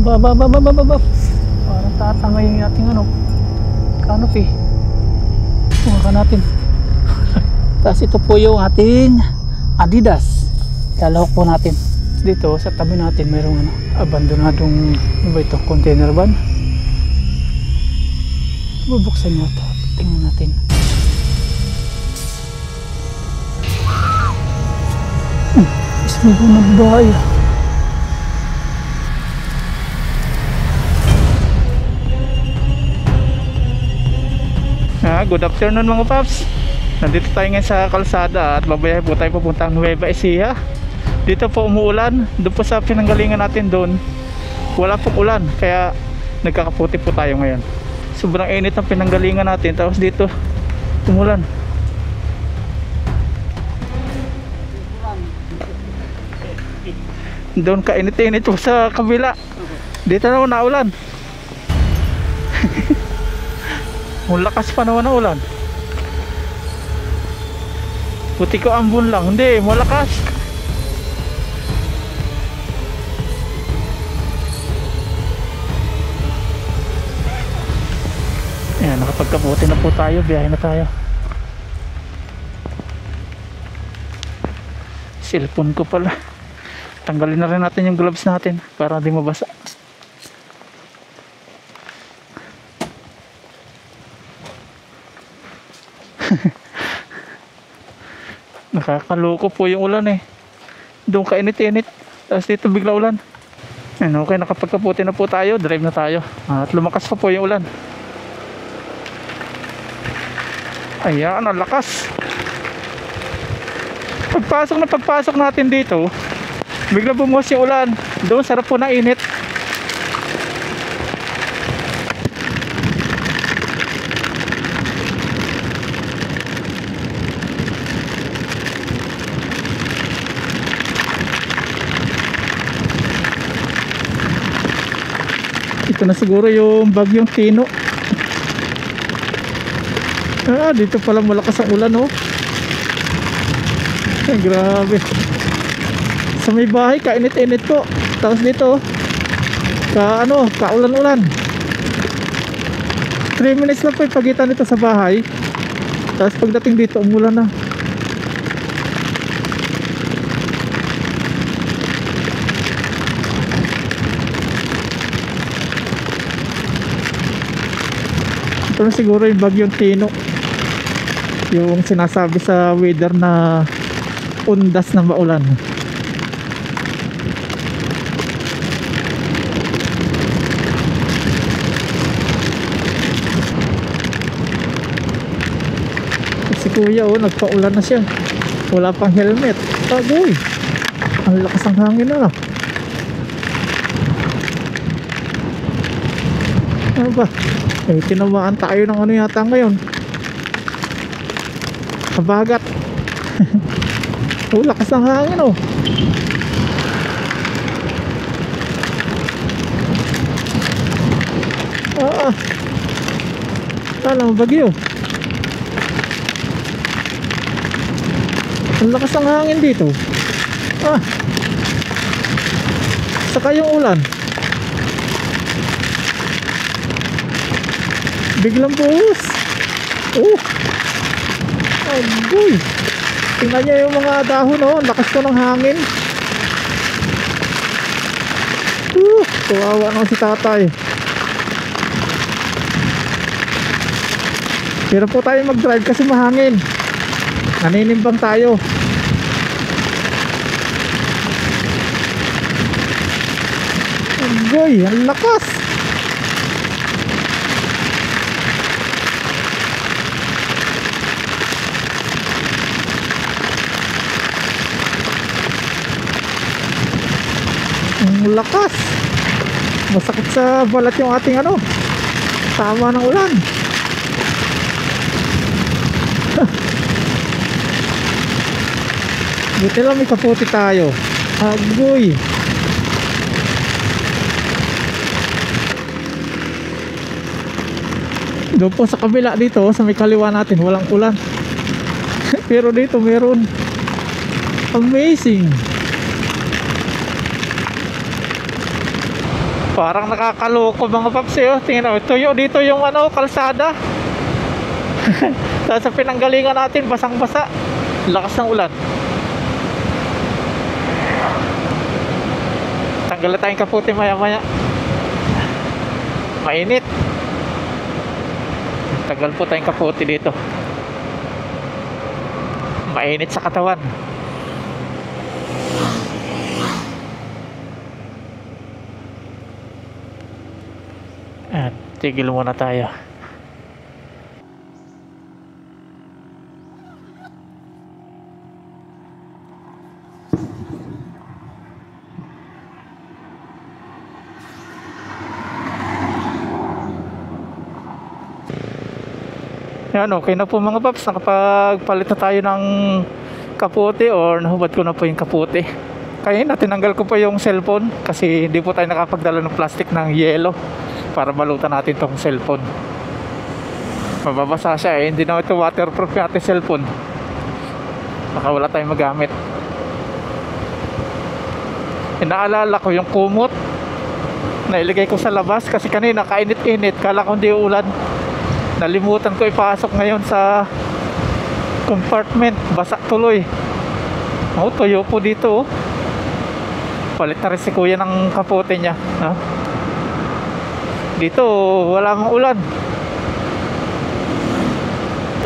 Aba. Parang tatangay yung ating ano, canopy. Buka natin. Tapos ito po yung ating Adidas. Lalawak po natin. Dito sa tabi natin mayroong ano, abandonadong ano ba ito, container van. Bubuksan nyo ito. Tingnan natin. Isang bunag bahay. Good afternoon mga paps. Nandito tayo ngayon sa kalsada at babayahe po tayo papuntang Nueva Ecija. Dito po umuulan. Doon po sa pinanggalingan natin doon wala pong ulan, kaya nagkakaputi po tayo ngayon. Sobrang init ang pinanggalingan natin, tapos dito umulan. Doon kainit-init po sa kabila. Dito na naulan. Malakas pa naman ang ulan. Puti ko ambon lang. Hindi, malakas. Ayan, nakapagkaputi na po tayo. Biyahe na tayo. Cellphone ko pala. Tanggalin na rin natin yung gloves natin para hindi mabasa. Nakakaloko po yung ulan eh. Doon kainit-init, tapos dito bigla ulan. Ayan, okay, nakapagkaputi na po tayo. Drive na tayo. At lumakas pa po yung ulan. Ayan, ang lakas. Pagpasok natin dito, bigla bumuhos yung ulan. Doon sarap po na init. Ito na siguro yung bagyong Tino. Dito pala malakas ang ulan, oh. Ay, grabe. Sa may bahay kainit-init po. Tapos dito kaulan-ulan. 3 minutes lang po yung pagitan nito sa bahay. Tapos pagdating dito umulan na. Ito na siguro yung bagyong Tino, yung sinasabi sa weather na undas na maulan. Si kuya nagpaulan na siya, wala pang helmet. Agoy, ang lakas ng hangin na. Ano ba? Tinamaan tayo ng ano yata ngayon, kabagat. Lakas ng hangin, oh. Alam mo, bagyo. Ang lakas ng hangin dito. Saka yung ulan biglang buhos. Agoy, tingnan nyo yung mga dahon, oh. Lakas ko ng hangin. Kawawa naman si tatay. Pero po tayo mag-drive kasi mahangin. Naninimbang tayo. Agoy, ang lakas. Ang lakas. Masakit sa balat yung ating tama ng ulan. Buti lang may kaputi tayo. Agoy. Doon po sa kabila dito, sa may kaliwa natin, walang ulan. Pero dito meron. Amazing. Parang nakakaloko mga paps eh. Oh. Tingnan mo, tuyo dito yung ano, kalsada. Sa pinanggalingan natin, basang-basa. Lakas ng ulan. Tanggal na tayong kaputi maya-maya. Mainit. Tagal po tayong kaputi dito. Mainit sa katawan. At tigil muna tayo. Yan, okay na po mga paps. Nakapagpalit na tayo ng kaputi or nahubad ko na po yung kaputi. Kaya tinanggal ko po yung cellphone kasi hindi po tayo nakapagdala ng plastic ng yelo para balutan natin tong cellphone. Mababasa siya eh. Hindi na ito waterproof yung ating cellphone. Baka wala tayong magamit. Inaalala ko yung kumot na ilagay ko sa labas kasi kanina kainit-init. Kala ko hindi ulan. Nalimutan ko ipasok ngayon sa compartment. Basa tuloy. Oh, tuyo po dito oh. Palit na rin si kuya ng kapote niya. Dito wala mang ulan.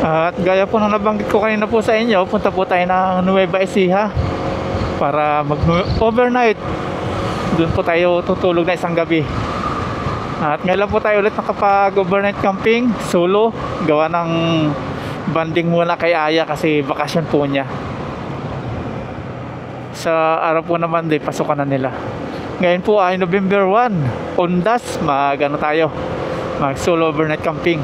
At gaya po nang nabanggit ko kanina po sa inyo, punta po tayo ng Nueva Ecija para mag-overnight. Doon po tayo tutulog na isang gabi. At ngayon lang po tayo ulit nakapag-overnight camping solo. Gawa ng banding muna kay Aya kasi bakasyon po niya. Sa araw po naman di pasukan na nila. Ngayon po ay November 1, Ondas, mag solo overnight camping.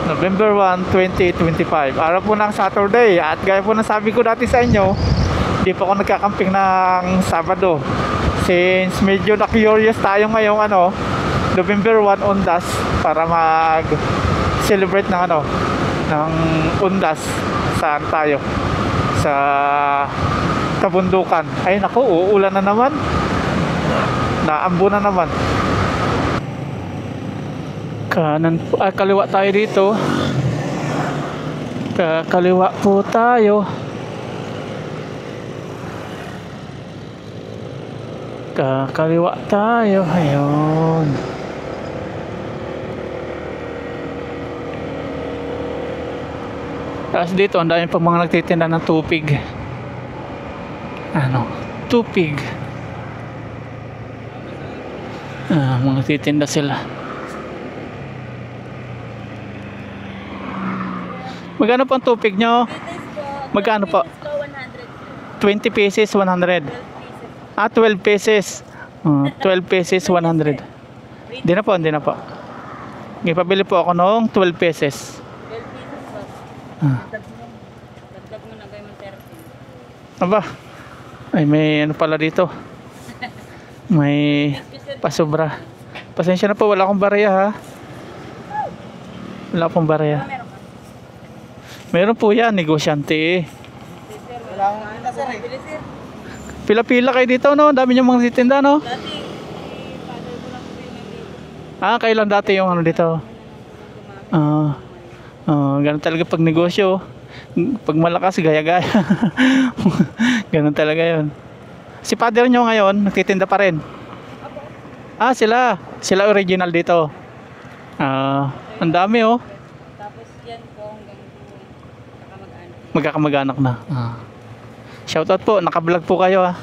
November 1, 2025. Araw po ng Saturday. At gaya po ng sabi ko dati sa inyo, di pa ako nagkakamping ng Sabado. Since medyo na-curious tayo ngayong November 1 Ondas para mag-celebrate ng ng Ondas. Saan tayo? Sa kabundukan. Ay naku, uulan na naman. Naambo na naman. Kaliwa tayo dito. Kaliwa po tayo. Kaliwa tayo. Ayun. Tapos dito, ang dami pa mga nagtitinda ng tupig. Tupig. Mga nagtitinda sila. Magkano po ang tupig nyo? Magkano po? 20 pieces, 100. 12 pieces. 12 pieces, 100. Hindi na po. Ipabili po ako noong 12 pieces. 12 pieces po. Dagdag mo na kayo ng 13. Aba. Ay, may pala dito. May pasobra. Pasensya na po, wala akong barya ha. Wala akong barya. Meron po yan, negosyante. Wala akong kita sir eh. Pila-pila kayo dito, no? Dami niyong mga titinda, no? Dati, father ko lang po yung nandito. Kailan dati yung dito? Ganun talaga pag negosyo. Pag malakas, gaya-gaya. Ganun talaga yun. Si father nyo ngayon, nagtitinda pa rin? Sila original dito. Ang dami, oh. Tapos yan po hanggang magkakamag-anak. Magkakamag-anak na. Shoutout po, naka-vlog po kayo ha.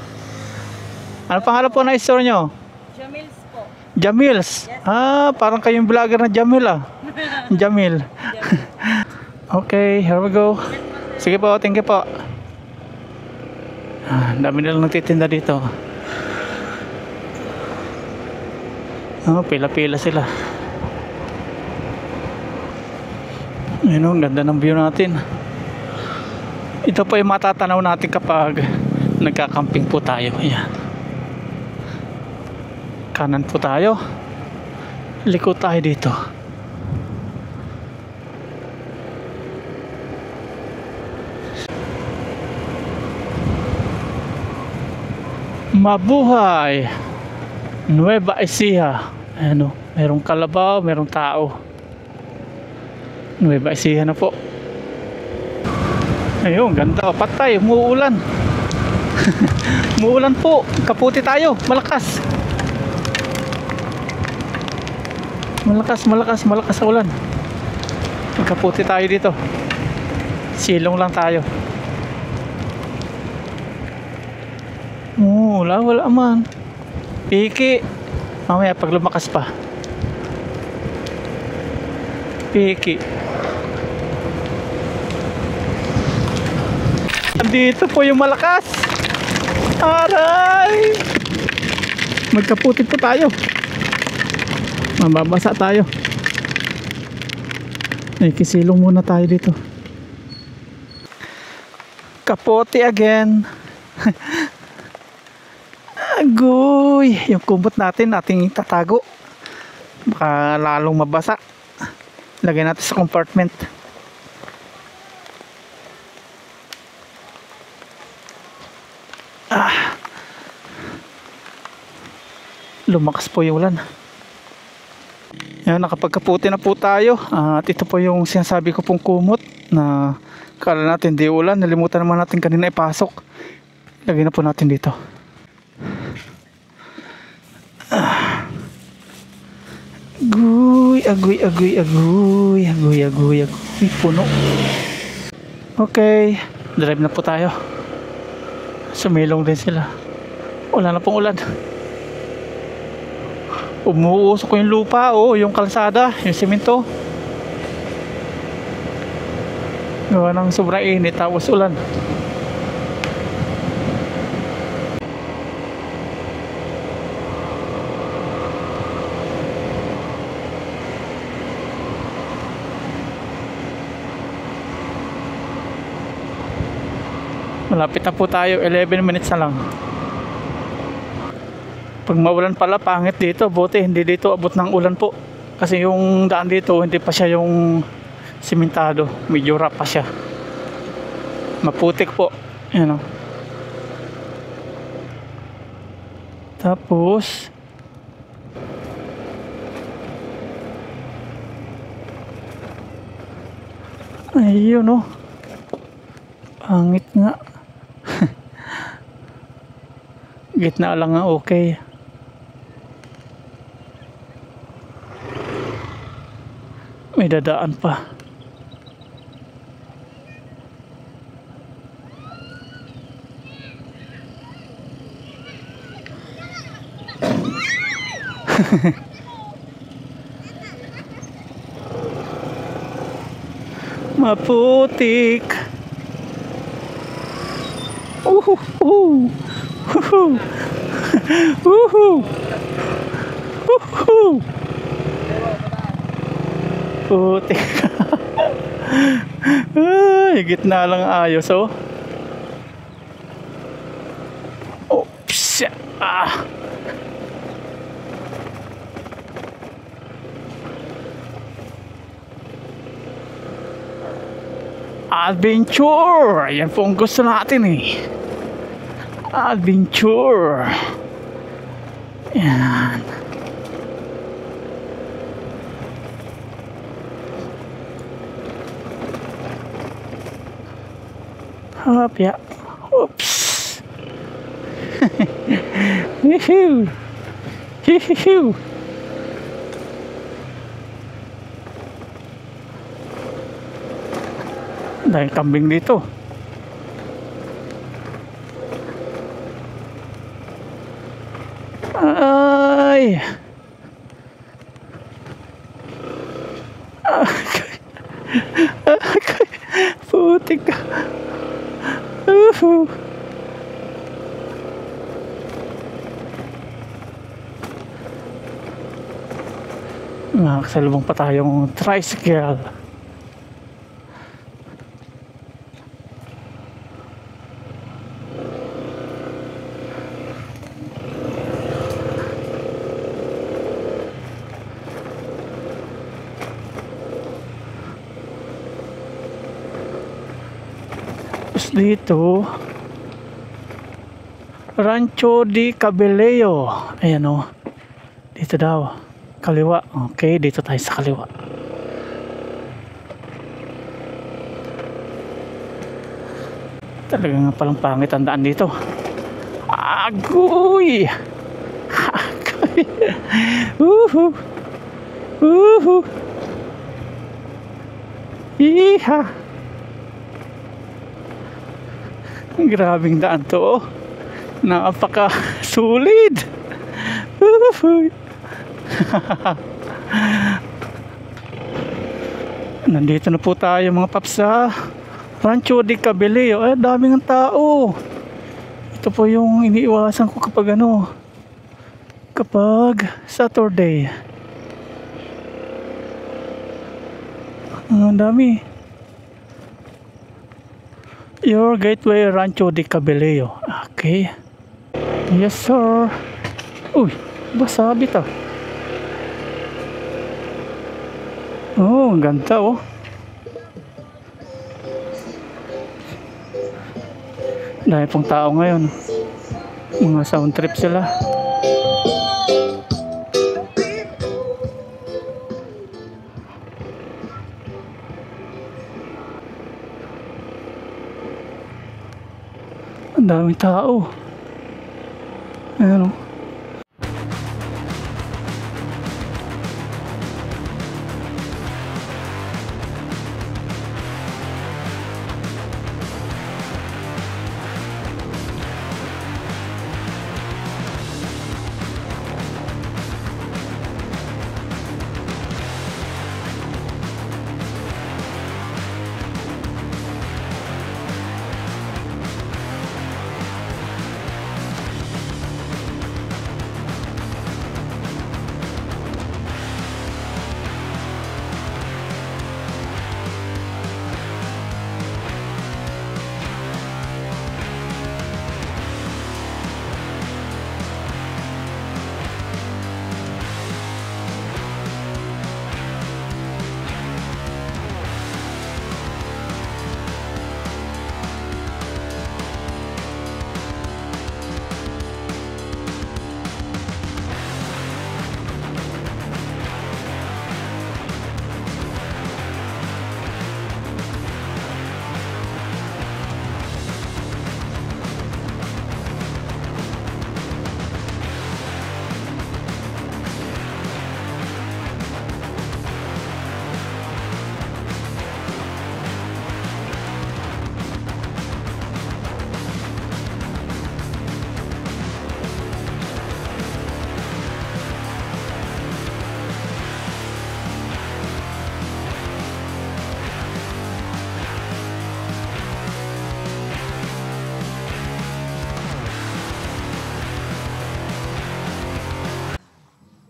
Ano pangalan po na store nyo? Jamils po. Jamils? Yes. Parang kayong vlogger na Jamil Jamil. Okay, here we go. Sige po, thank you po. Dami nilang nagtitinda dito. Pila-pila sila. Ayun, ganda ng view natin. Ito po yung matatanaw natin kapag nagkakamping po tayo. Ayan. Kanan po tayo. Liko tayo dito. Mabuhay! Nueva Ecija. Ano, merong kalabaw, merong tao. Nueva Ecija na po. Ayun, ganda. Patay, umuulan. Umuulan po. Kaputi tayo. Malakas. Malakas sa ulan. Kaputi tayo dito. Silong lang tayo. Wala man. Piki. Mamaya pag lumakas pa. Piki. Dito po yung malakas. Aray! Magkaputi po tayo. Mababasa tayo. Kisilong muna tayo dito. Kapote again. Agoy, yung kumot natin ating tatago. Baka lalong mabasa. Lagay natin sa compartment. Lumakas po yung ulan. Yan, nakapagkaputi na po tayo. At ito po yung sinasabi ko pong kumot na kala natin di ulan. Nalimutan naman natin kanina ipasok. Lagay na po natin dito. Agoy. Puno. Okay, drive na po tayo. Sumilong din sila. Wala na pong ulan. Umuusok yung lupa, yung kalsada, yung simento. Gawa ng sobrang init tapos ulan. Malapit na po tayo, 11 minutes na lang. Pag maulan pala, pangit dito. Buti hindi dito abot ng ulan po. Kasi yung daan dito, hindi pa siya yung simentado. Medyo rough pa siya. Maputik po. Yan o. Tapos ayun o. Pangit nga. Gitna lang nga okay. May dadaan pa. Maputik. Putik. Ay, gitna lang ayos oh. Oops. Adventure. Yan po ang gusto natin eh. Adventure. Yan. Hop, ya. Oops. Woohoo. Woohoo. Dahil kambing dito. Ay. Putik ka. Nakasalubong pa tayong tricycle. Dito Rancho di Cabeleo. Ayan o. Dito daw. Kaliwa. Okay, dito tayo sa kaliwa. Talaga nga palang pangit ang daan dito. Agoy! Agoy! Woohoo! Woohoo! Iha! Grabing daan to, oh. Napaka sulit. Nandito na po tayo mga paps sa Rancho di Cabeleo. Ay, daming ng tao. Ito po yung iniiwasan ko kapag kapag Saturday. Ang dami. Your Gateway Rancho di Cabeleo. Okay. Yes sir. Uy, basabit ah. Oh, ang ganda oh. Dahil pong tao ngayon. Mga sound trip sila. Ang daming tao. Ayan o.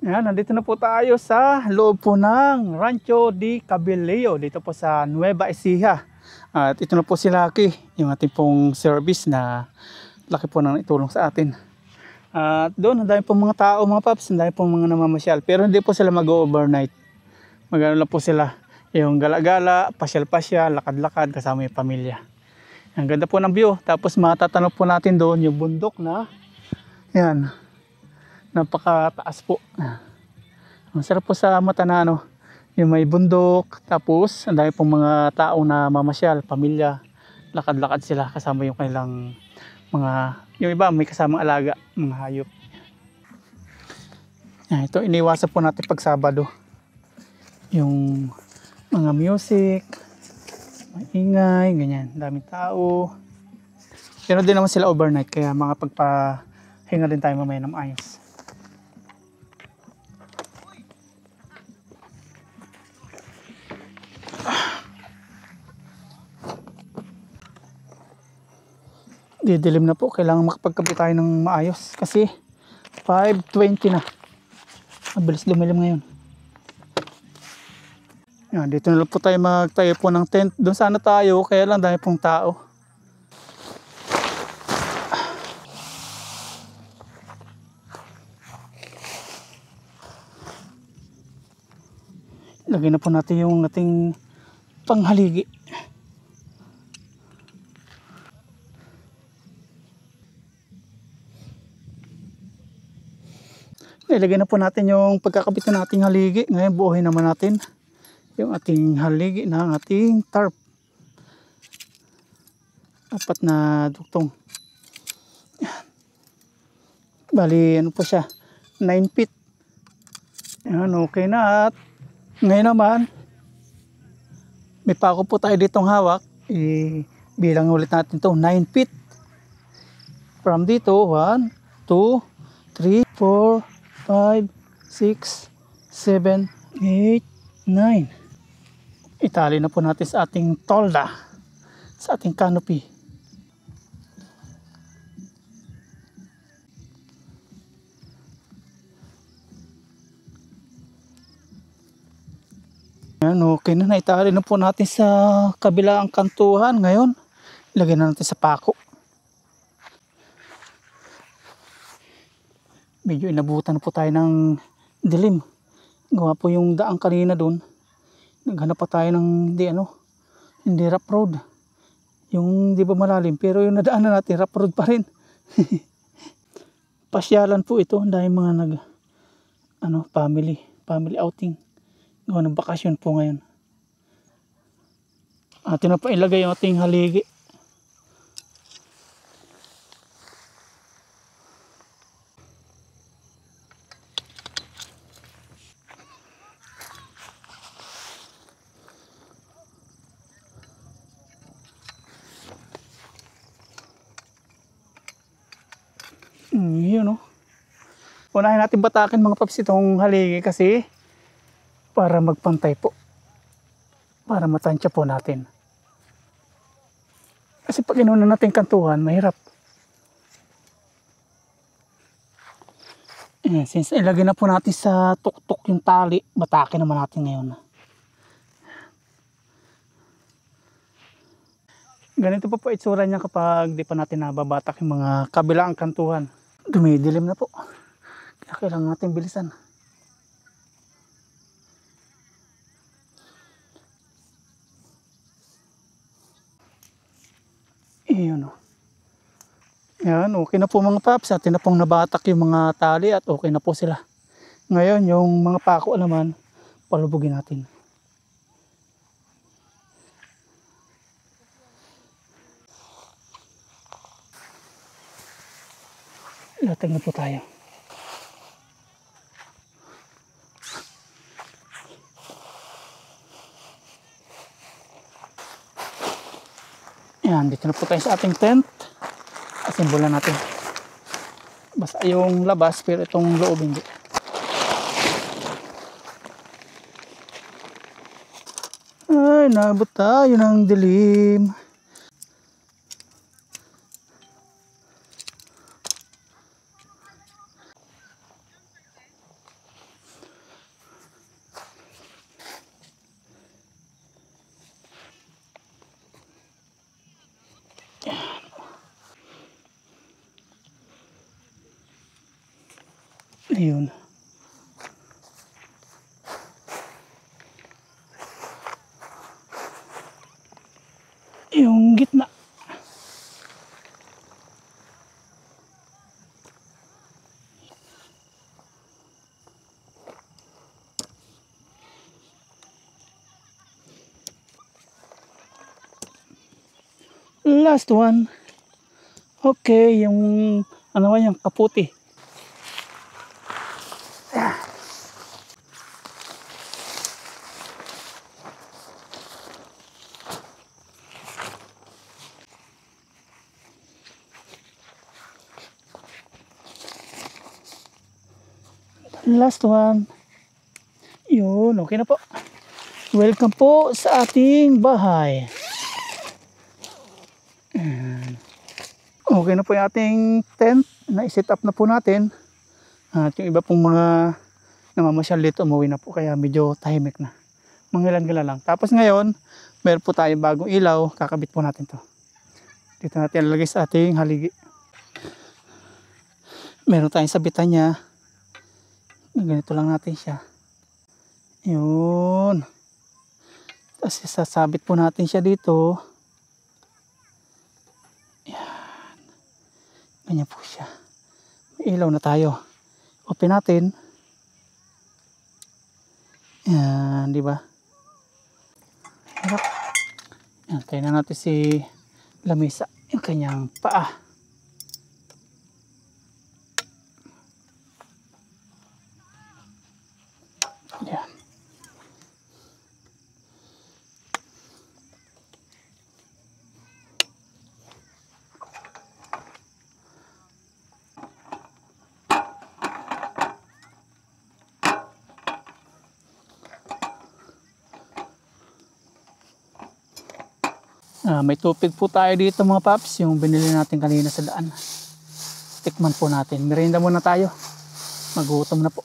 Yan, nandito na po tayo sa loob po ng Rancho di Cabeleo dito po sa Nueva Ecija. At ito na po si Lucky, yung ating pong service na laki po nang itulong sa atin. At doon, ang dami po mga tao, mga paps, ang dami po mga namamasyal. Pero hindi po sila mag-overnight. Magano lang po sila, yung gala-gala, pasyal-pasyal, lakad-lakad kasama yung pamilya. Ang ganda po ng view. Tapos matatanong po natin doon yung bundok na yan. Napakataas po. Ang sarap po sa mata na yung may bundok, tapos ang dami pong mga tao na mamasyal, pamilya, lakad-lakad sila kasama yung kanilang yung iba may kasamang alaga, mga hayop. Yan, ito iniwasan po natin pag Sabado. Yung mga music, maingay, ganyan, daming tao. Pero din naman sila overnight, kaya mga pagpahinga din tayo mamaya ng ayos. Didilim na po, kailangan makapagkape tayo ng maayos kasi 5:20 na. Mabilis lumilim ngayon. Yan, dito na lang po tayo magtayo po ng tent. Doon sana tayo, kaya lang dahil pong tao. Lagyan na po natin yung ating panghaligi. Ilagay na po natin yung pagkakabit na nating haligi. Ngayon buuhin naman natin yung ating haligi ng ating tarp. 4 na duktong. Bali ano po siya, 9 feet. Yan, okay na. At ngayon naman may pako po tayo ditong hawak. Bilang ulit natin to 9 feet. From dito 1, 2, 3, 4, 5, 6, 7, 8, 9. Itali na po natin sa ating tolda, sa ating canopy. Yan, okay na, naitali na po natin sa kabilang kantuhan. Ngayon ilagay na natin sa pako. Medyo inabutan po tayo ng dilim. Gawa po yung daan kanina doon. Naghanap pa tayo ng hindi rough road. Yung di ba malalim, pero yung nadaanan natin rough road pa rin. Pasyalan po ito, dahil mga family outing. Gawa ng bakasyon po ngayon. Atin na pa ilagay yung ating haligi. Yun o. Unahin natin batakin mga paps itong haligi kasi para magpantay po. Para matansya po natin. Kasi pag inuna natin kantuhan, mahirap. Since ilagay na po natin sa tuktok yung tali, batakin naman natin ngayon. Ganito pa po itsura niya kapag di pa natin nababatak yung mga kabilang kantuhan. Dumidilim na po. Kaya kailangan natin bilisan. Iyon o. Yan, okay na po mga paps. Atin na pong nabatak yung mga tali at okay na po sila. Ngayon, yung mga pako naman, palubugin natin. Latag na po tayo. Yan, dito na po tayo sa ating tent. Asimbolan natin. Basta yung labas, pero itong loob hindi. Ay, nabot tayo ng dilim. Ayun. Yung gitna. Last one. Okay, yung yung kaputi. Last one. Yun, okay na po. Welcome po sa ating bahay. Okay na po yung ating tent. Na-set up na po natin. At yung iba pong mga namamasyal dito, umuwi na po. Kaya medyo tahimik na. Mangilan-gila lang. Tapos ngayon, meron po tayong bagong ilaw. Kakabit po natin to. Dito natin ilalagay sa ating haligi. Meron tayong sabitan niya. Ganito lang natin siya. Yun. Tapos sasabit po natin siya dito. Yan. Ganyan po siya. May ilaw na tayo. Open natin. Yan, di ba? Harap. Yan, tayo na natin si Lamesa, yung kanyang paa. Yan. May tupig po tayo dito mga paps, yung binili natin kanina sa daan. Tikman po natin. Merienda muna tayo. Magutom na po.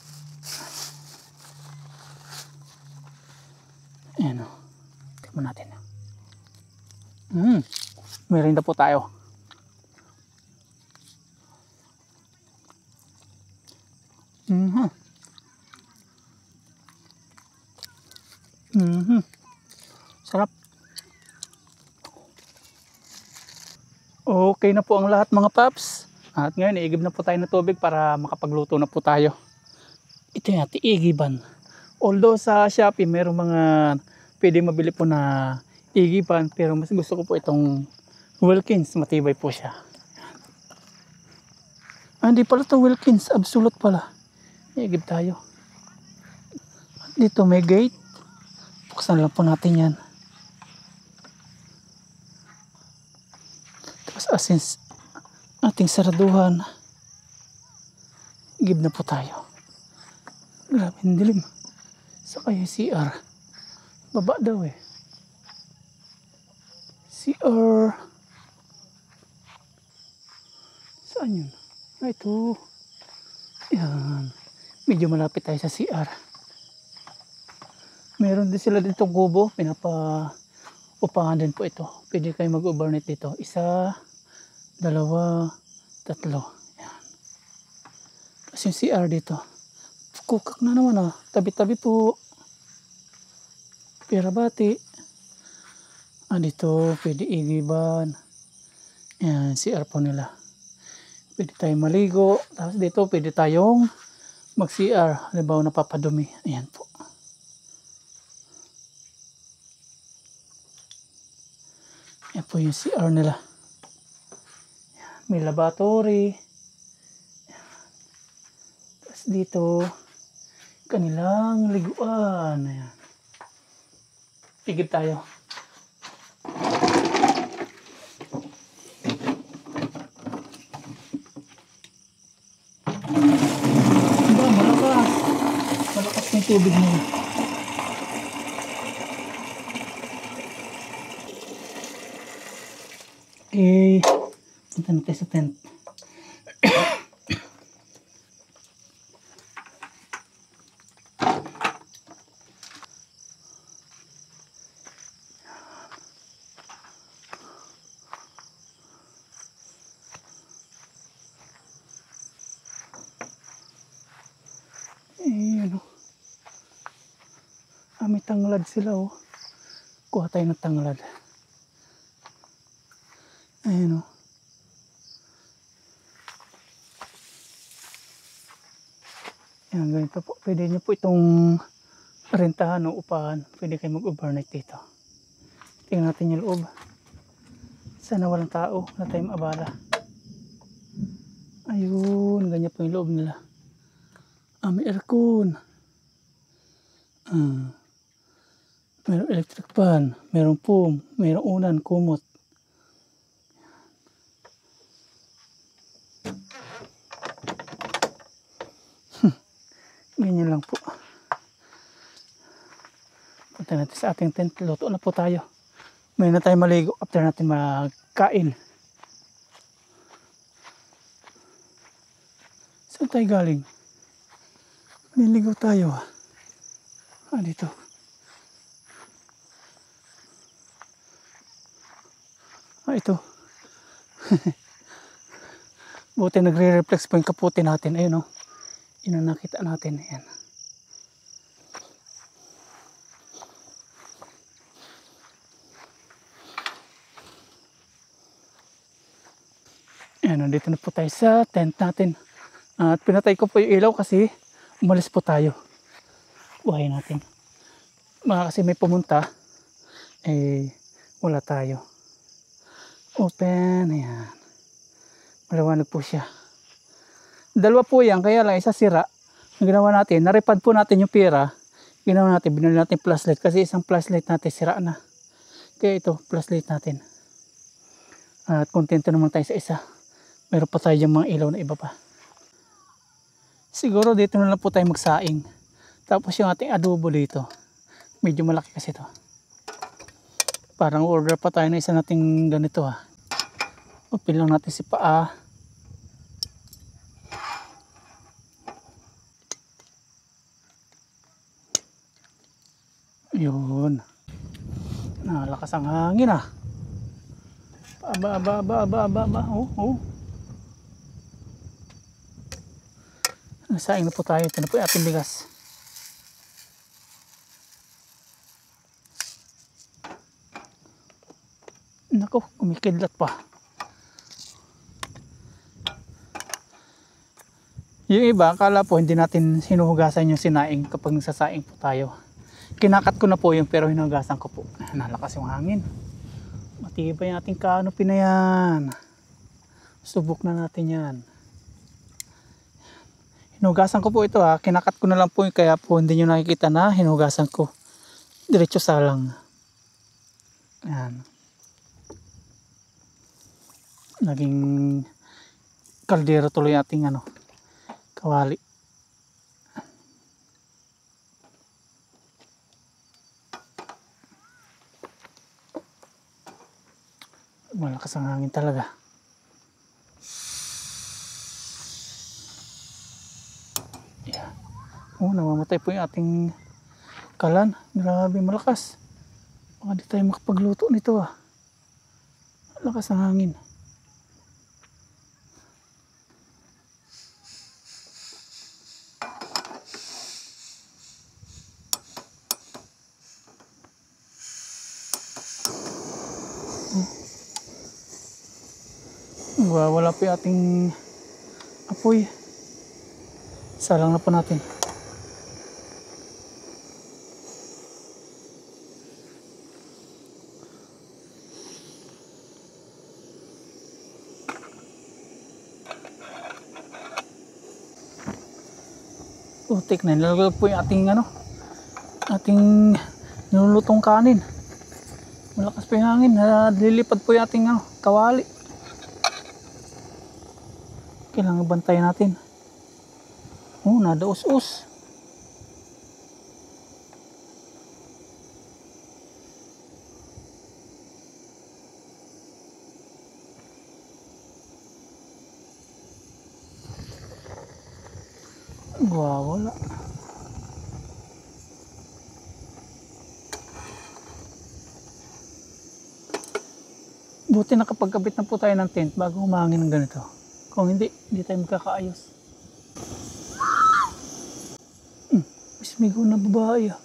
Ayan o. Tikman natin. Merienda po tayo. Sarap. Okay na po ang lahat mga paps. At ngayon, iigib na po tayo ng tubig para makapagluto na po tayo. Ito yung ating igiban. Although sa Shopee, mayroong mga pwede mabili po na igiban. Pero mas gusto ko po itong Wilkins. Matibay po siya. Hindi pala ito Wilkins. Absolute pala. Iigib tayo. At dito may gate. Buksan lang po natin yan. Since ating saraduhan, give na po tayo. Grabe ang dilim. Saka yung CR, baba daw eh. CR, saan yun? Ito. Yan, medyo malapit tayo sa CR. Meron din sila ditong kubo. Upahan din po ito. Pwede kayo mag-overnight dito. Isa, dalawa, tatlo. Yan. Tapos yung CR dito. Kukak na naman ah. Tabi-tabi po. Pirabati. Dito pwede igiban. Yan, CR po nila. Pwede tayong maligo. Tapos dito pwede tayong mag-CR. Halimbawa napapadumi. Ayan po. Yan po yung CR nila. May lavatory. Tapos dito, kanilang liguan. Ayan. Igib tayo. Malakas. Malakas yung tubig nila. Okay. Punta na tayo sa tent. Ayan o. May tanglad sila o. Kuha tayo ng tanglad. Ayan o. Yan, ganito po. Pwede nyo po itong rentahan o upahan. Pwede kayo mag-overnight dito. Tingnan natin yung loob. Sana walang tao. Wala tayong abala. Ayun, ganyan po yung loob nila. May aircon. Mayroong electric fan. Mayroong foam. Mayroong unan, kumot. Ganyan lang po. Punta natin sa ating tent. Luto na po tayo. May na tayo maligo after natin magkain. Saan tayo galing? Niligo tayo. Dito. Ito. Buti nagre-reflex po yung kaputi natin. Ayun o. Yun ang nakita natin. Ayan. Ayan, nandito na po tayo sa tent natin. At pinatay ko po yung ilaw kasi umalis po tayo. Buhay natin. Kasi may pumunta, eh, wala tayo. Open, ayan. Maliwanag po siya. Dalawa po yan, kaya lang isa sira. Ang ginawa natin, narepad po natin yung pera. Ginawa natin, binili natin flashlight kasi isang flashlight natin sira na. Kaya ito, flashlight natin. At kontento naman tayo sa isa. Meron pa tayo yung mga ilaw na iba pa. Siguro dito na lang po tayo magsaing. Tapos yung ating adobo dito. Medyo malaki kasi ito. Parang order pa tayo na isa nating ganito ha. Upin lang natin si paa. Yun. Nalakas ang hangin ah. Aba. Oh. Nasaing na po tayo. Ito na po yung ating bigas. Nako, kumikidlat pa. Yung iba, akala po hindi natin hinuhugasan yung sinaing kapag nagsasaing po tayo. Kinakat ko na po yung pero hinuhugasan ko po. Nalakas yung hangin. Matibay yung ating canopy na yan. Subok na natin yan. Hinuhugasan ko po ito ha. Kinakat ko na lang po yung kaya po hindi nyo nakikita na hinuhugasan ko. Diretso salang. Yan. Naging kaldero tuloy ating kawali. Malakas ang hangin talaga. Yeah. Oh, namamatay po yung ating kalan. Grabe malakas. Baka di tayo makapagluto nito ah. Malakas ang hangin. Wala po yung ating apoy. Salang na po natin. Putik na. Nilalagay po yung ating ating nilulutong kanin. Malakas po yung hangin. Lilipad po yung ating kawali. Kailangan bantayan natin. Oh, nadaus-us. Wala. Buti nakapagkabit na po tayo ng tent bago humangin ng ganito. Kung hindi tayo magkakaayos. Mas migo na babae ah.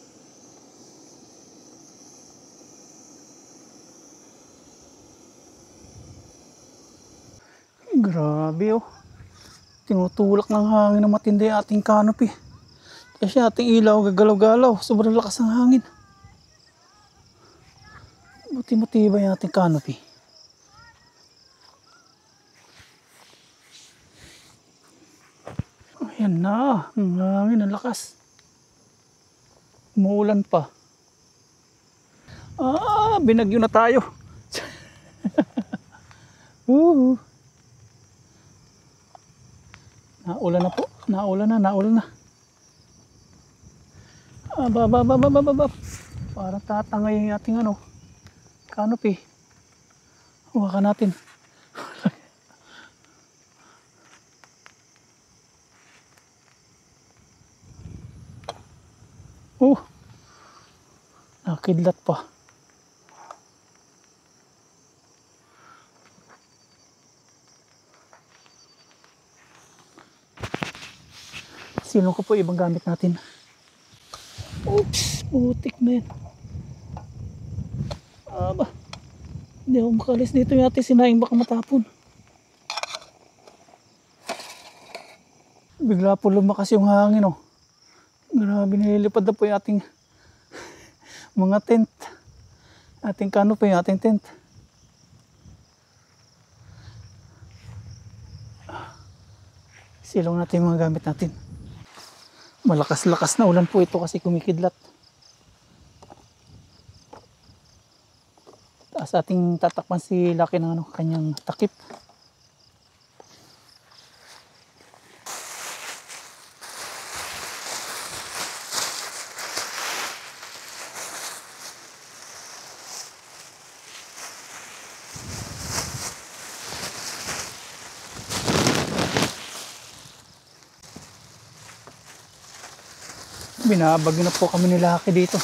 Grabe oh. Tinutulak ng hangin na matindi ang ating canopy. Kasi ating ilaw gagalaw-galaw. Sobrang lakas ng hangin. Buti matibay ang ating canopy. Ayan na, ang hangin, ang lakas. Umuulan pa. Binagyo na tayo. Naulan na po, naulan na. Parang tatangay yung ating canopy. Huwakan natin. Nakidlat pa. Silong ko po ibang gamit natin. Oops, putik na yan. Hindi ako makalis dito yung ating sinaing, baka matapon. Bigla po lumakas yung hangin oh. Grabe, nililipad na po yung ating mga tent. Ating canopy, yung ating tent. Silong natin yung mga gamit natin. Malakas-lakas na ulan po ito kasi kumikidlat. Taas ating tatakpan si Lucky ng kanyang takip. Binabagyo na po kami ni Lucky dito.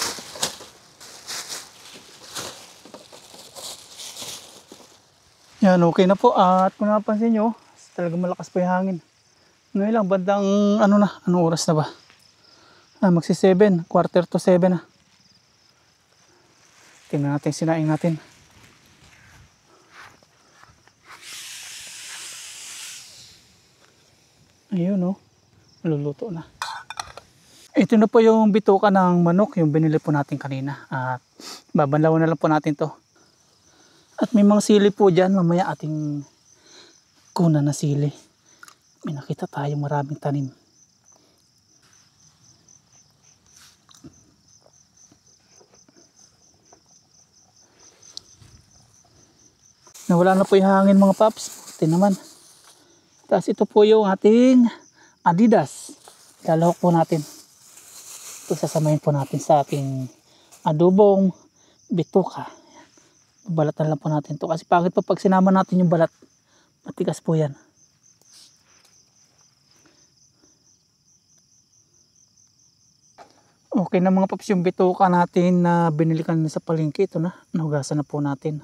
Yan, okay na po. At kung napansin nyo, talagang malakas po yung hangin. Ngayon lang, bandang anong oras na ba? Magsi 7, quarter to 7 na. Tingnan natin, sinaing natin. Ayun oh, maluluto na. Ito na po yung bituka ng manok, yung binili po natin kanina. At babanlawan na lang po natin to. At may mga sili po dyan, mamaya ating kuna na sili. May nakita tayo maraming tanim. Nawala na po yung hangin mga paps. Buti naman. Tapos ito po yung ating Adidas. Lalahok po natin. Ito sasamahin po natin sa ating adobong bituka. Balatan lang po natin to kasi pangit pa pag sinama natin yung balat. Matigas po yan. Okay na mga paps, yung bituka natin na binili kanina sa palengke. Ito na, nahugasan na po natin.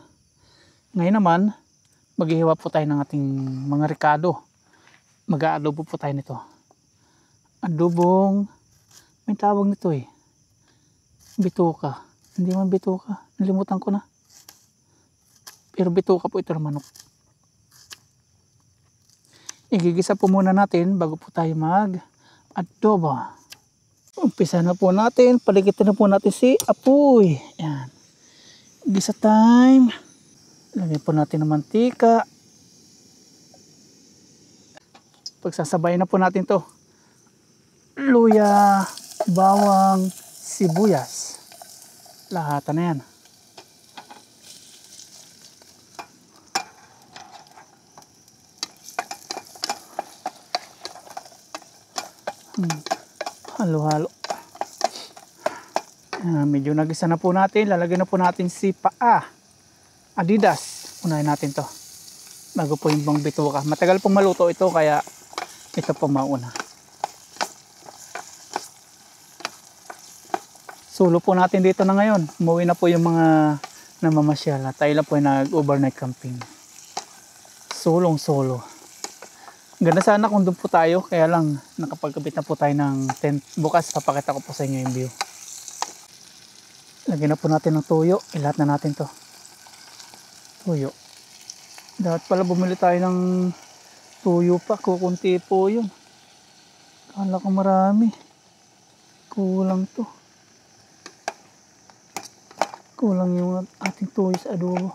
Ngayon naman, maghihiwa po tayo ng ating mga ricado. Mag-aadobo po tayo nito. Adobong, may tawag nito eh. Bituka. Hindi man bituka. Nalimutan ko na. Pero bituka po ito ng manok. Igigisa po muna natin bago po tayo mag-adobo. Umpisa na po natin. Palikitin na po natin si apoy. Yan. Gisa time. Lagyan po natin ng mantika. Pagsasabayin na po natin to. Luya, bawang, sibuyas. Lahatan na yan. Halo-halo. Medyo nagisa na po natin. Lalagyan na po natin si paa. Adidas. Unahin natin to. Bago po yung bang bituka. Matagal pong maluto ito kaya ito po mauna. Sulo po natin dito na ngayon. Umuwi na po yung mga namamasyal. Tayo lang po yung nag-overnight camping. Sulong solo. Ganda sana kung doon po tayo. Kaya lang nakapagkabit na po tayo ng tent. Bukas papakita ko po sa inyo yung view. Lagyan na po natin ng tuyo. Ilahat na natin to. Tuyo. Dapat pala bumili tayo ng tuyo pa. Kukunti po yun. Kala ko marami. Kulang to. Kulang yung ating tuyo sa adobo.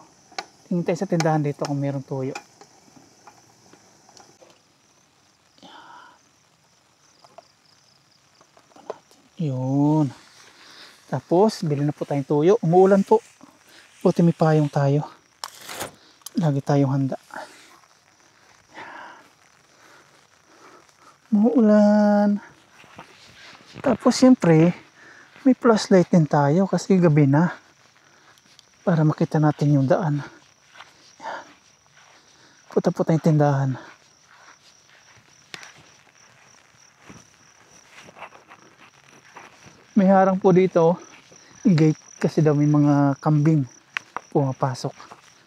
Tingin tayo sa tindahan dito kung mayroong tuyo. Yun. Tapos, bili na po tayong tuyo. Umuulan po. Buti may payong tayo. Lagi tayong handa. Umuulan. Tapos, siyempre, may flashlight din tayo kasi gabi na. Para makita natin yung daan. Yan. Punta po tayong tindahan. May harang po dito. Gate kasi daw may mga kambing pumapasok.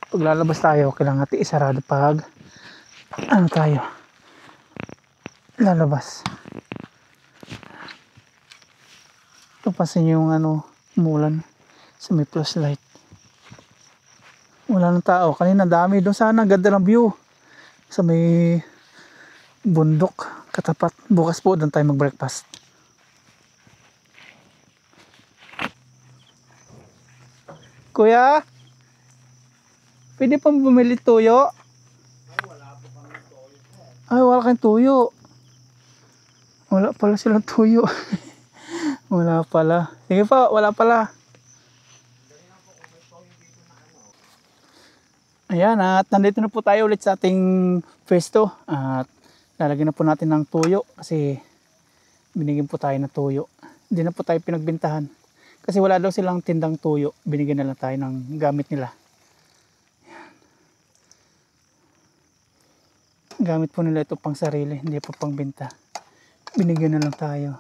Pag lalabas tayo, kailangan natin isarado pag tayo lalabas. Tupasin yung umulan sa may flashlight. Wala ng tao. Kanina dami. Doon sana ganda ng view. Sa may bundok katapat. Bukas po doon tayo mag-breakfast. Kuya, pwede pang bumili tuyo? Ay, wala kang tuyo. Wala pala silang tuyo. Wala pala. Sige pa, wala pala. Ayan, at nandito na po tayo ulit sa ating pwesto. At lalagyan na po natin ng tuyo kasi binigyan po tayo ng tuyo. Hindi na po tayo pinagbintahan. Kasi wala daw silang tindang tuyo. Binigyan na lang tayo ng gamit nila. Gamit po nila ito pang sarili, hindi po pang binta. Binigyan na lang tayo.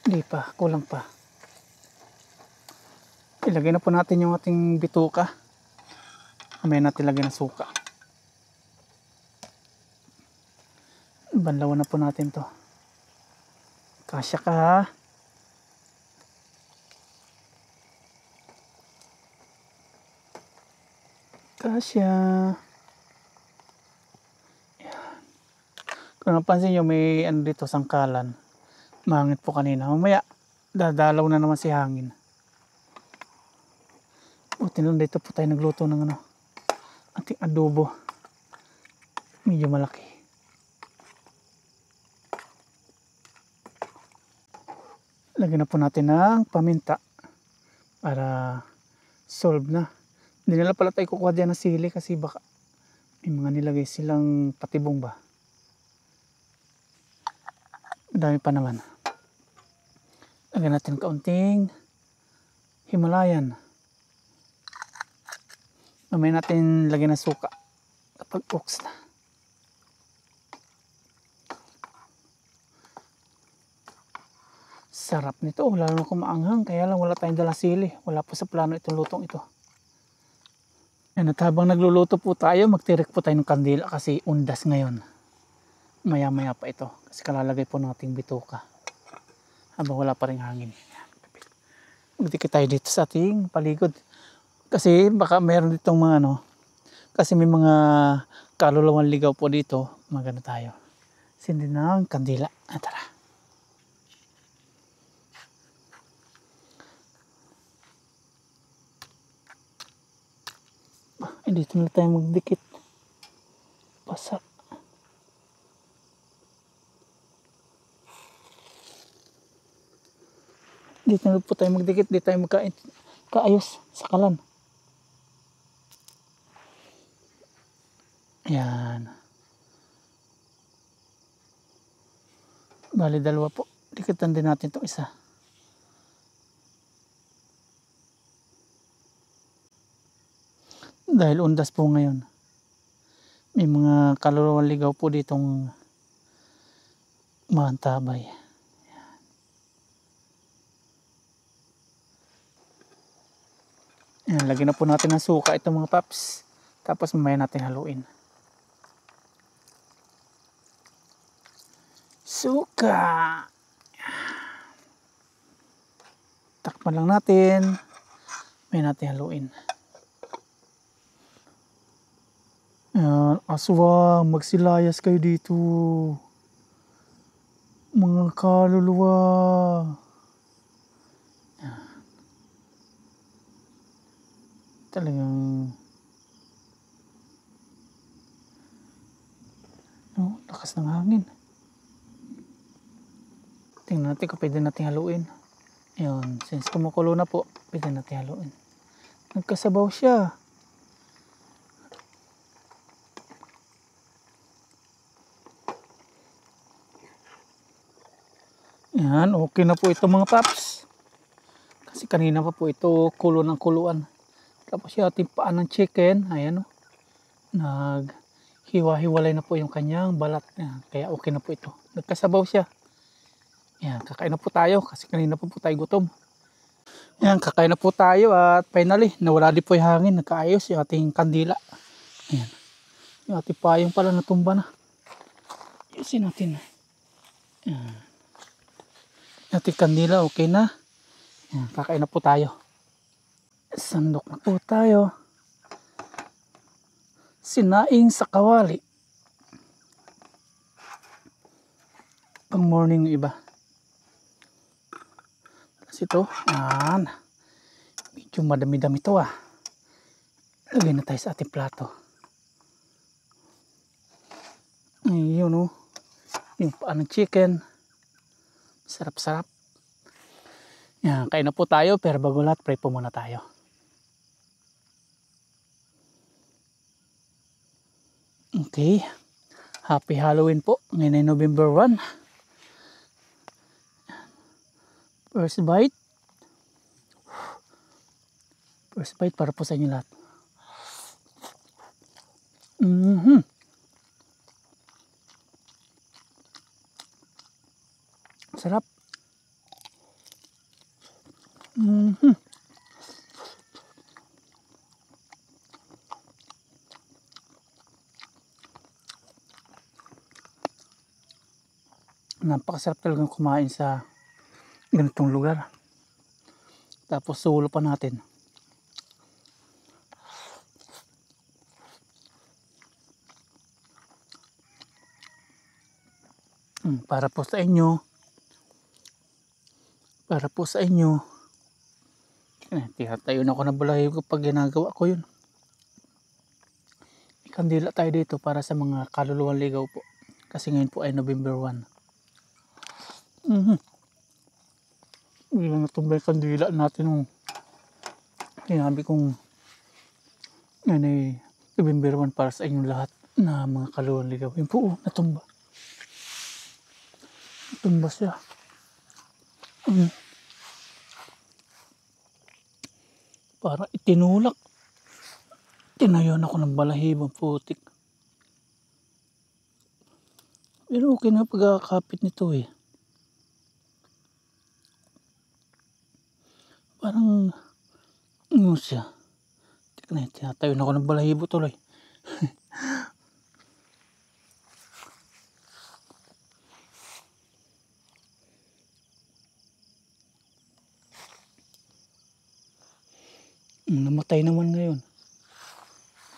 Hindi pa, kulang pa. Ilagay na po natin yung ating bituka. Kamaya natin lagyan ng suka. Banlawan na po natin to. Kasya ka ha. Kasya. Yan. Kung napansin nyo may ano dito sangkalan. Mahangit po kanina. Mamaya dadalaw na naman si hangin. Buti nun dito po tayo nagluto ng ano, ating adobo. Medyo malaki. Lagyan na po natin ng paminta para solve na. Hindi nila pala tayo kukuha dyan ng sili kasi baka may mga nilagay silang patibong ba. Dami pa naman. Lagyan natin kaunting Himalayan. Mamaya natin lagyan ng suka kapag cooks na. Sarap nito, lalo na kung maanghang, kaya lang wala tayong dalang sili. Wala po sa plano itong lutong ito. Yan, at habang nagluluto po tayo, magtirik po tayo ng kandila kasi undas ngayon. Maya maya pa ito kasi kalalagay po ng ating bituka. Habang wala pa ring hangin. Magdikit tayo dito sa ating paligod. Kasi baka meron ditong mga ano, kasi may mga kalulawang ligaw po dito. Magano tayo. Sindi ng kandila. Tara. Dito na tayo magdikit. Pasa. Dito na po tayo magdikit. Dito tayo kaayos sa kalan. Yan. Bali dalawa po. Dikitan din natin itong isa. Dahil undas po ngayon. May mga kaluluwang ligaw po ditong mahantabay. Yan, lagyan na po natin ng suka itong mga paps. Tapos mamaya natin haluin. Suka! Takpan lang natin. Mamaya natin haluin. Yan, aswang, magsilayas kayo dito. Mga kaluluwa. Yan. Talagang oh, lakas ng hangin. Tingnan natin kung pwede natin haluin. Ayun, since kumukulo na po, pwede natin haluin. Nagkasabaw siya. Yan, okay na po ito mga paps. Kasi kanina pa po ito kulo ng kuluan. Tapos yung ating paan ng chicken, ayan o. Naghiwa-hiwalay na po yung kanyang balat. Yan, kaya okay na po ito. Nagkasabaw siya. Yan, kakain na po tayo kasi kanina po tayo gutom. Yan, kakain na po tayo at finally, nawala din po yung hangin. Nagkaayos yung ating kandila. Ayan. Yung ating payong pala natumba na. Yusin natin. Yan. Ating kandila, okay na. Yan, kakain na po tayo. Sandok na po tayo. Sinaing sa kawali. Pang morning yung iba. Tapos ito, yan. Medyo madami-dami to ah. Lagay na tayo sa ating plato. Ayun oh. Yung paa ng chicken. Sarap-sarap. Yan, kain na po tayo pero bago lahat, pray po muna tayo. Okay. Happy Halloween po. Ngayon ay November 1. First bite. First bite para po sa inyo lahat. Sarap. Napakasarap talagang kumain sa ganitong lugar. Tapos sulo pa natin. Para po sa inyo. Para po sa inyo. Tihatayo na ako ng balahibo kapag ginagawa ko yun. Ikandila tayo dito para sa mga kaluluwang ligaw po. Kasi ngayon po ay November 1. Bilang natumbay kandila natin nung sinabi kong yan ay November 1 para sa inyong lahat na mga kaluluwang ligaw. Yun po, natumba. Natumba siya. Parang itinulak. Tinayon ako ng balahibong putik. Pero okay na pagkakapit nito eh. Parang ano siya. Tinatayo na ako ng balahibo tuloy. Namatay naman ngayon.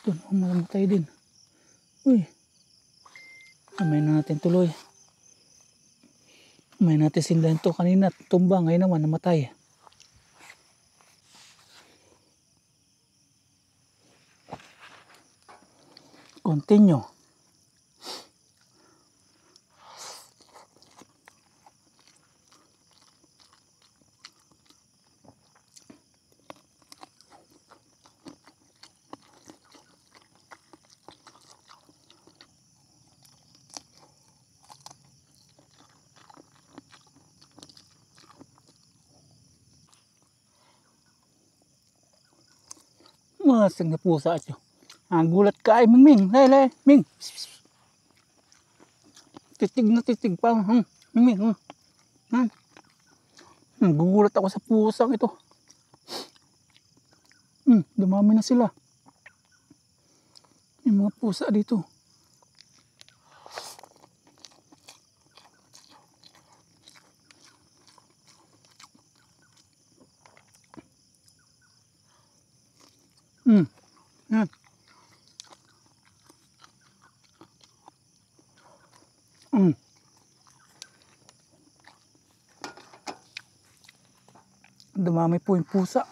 Ito namatay din. Uy. Kamay na natin tuloy. Kamay natin sindahan to kanina. Tumba ngayon naman namatay. Continue. Masang na pusa ito. Ang gulat ka ay Ming. Lay, Ming. Titig na titig pa. Ming. Gugulat ako sa pusang ito. Dumami na sila. May mga pusa dito. Yan. Dumami po yung pusa.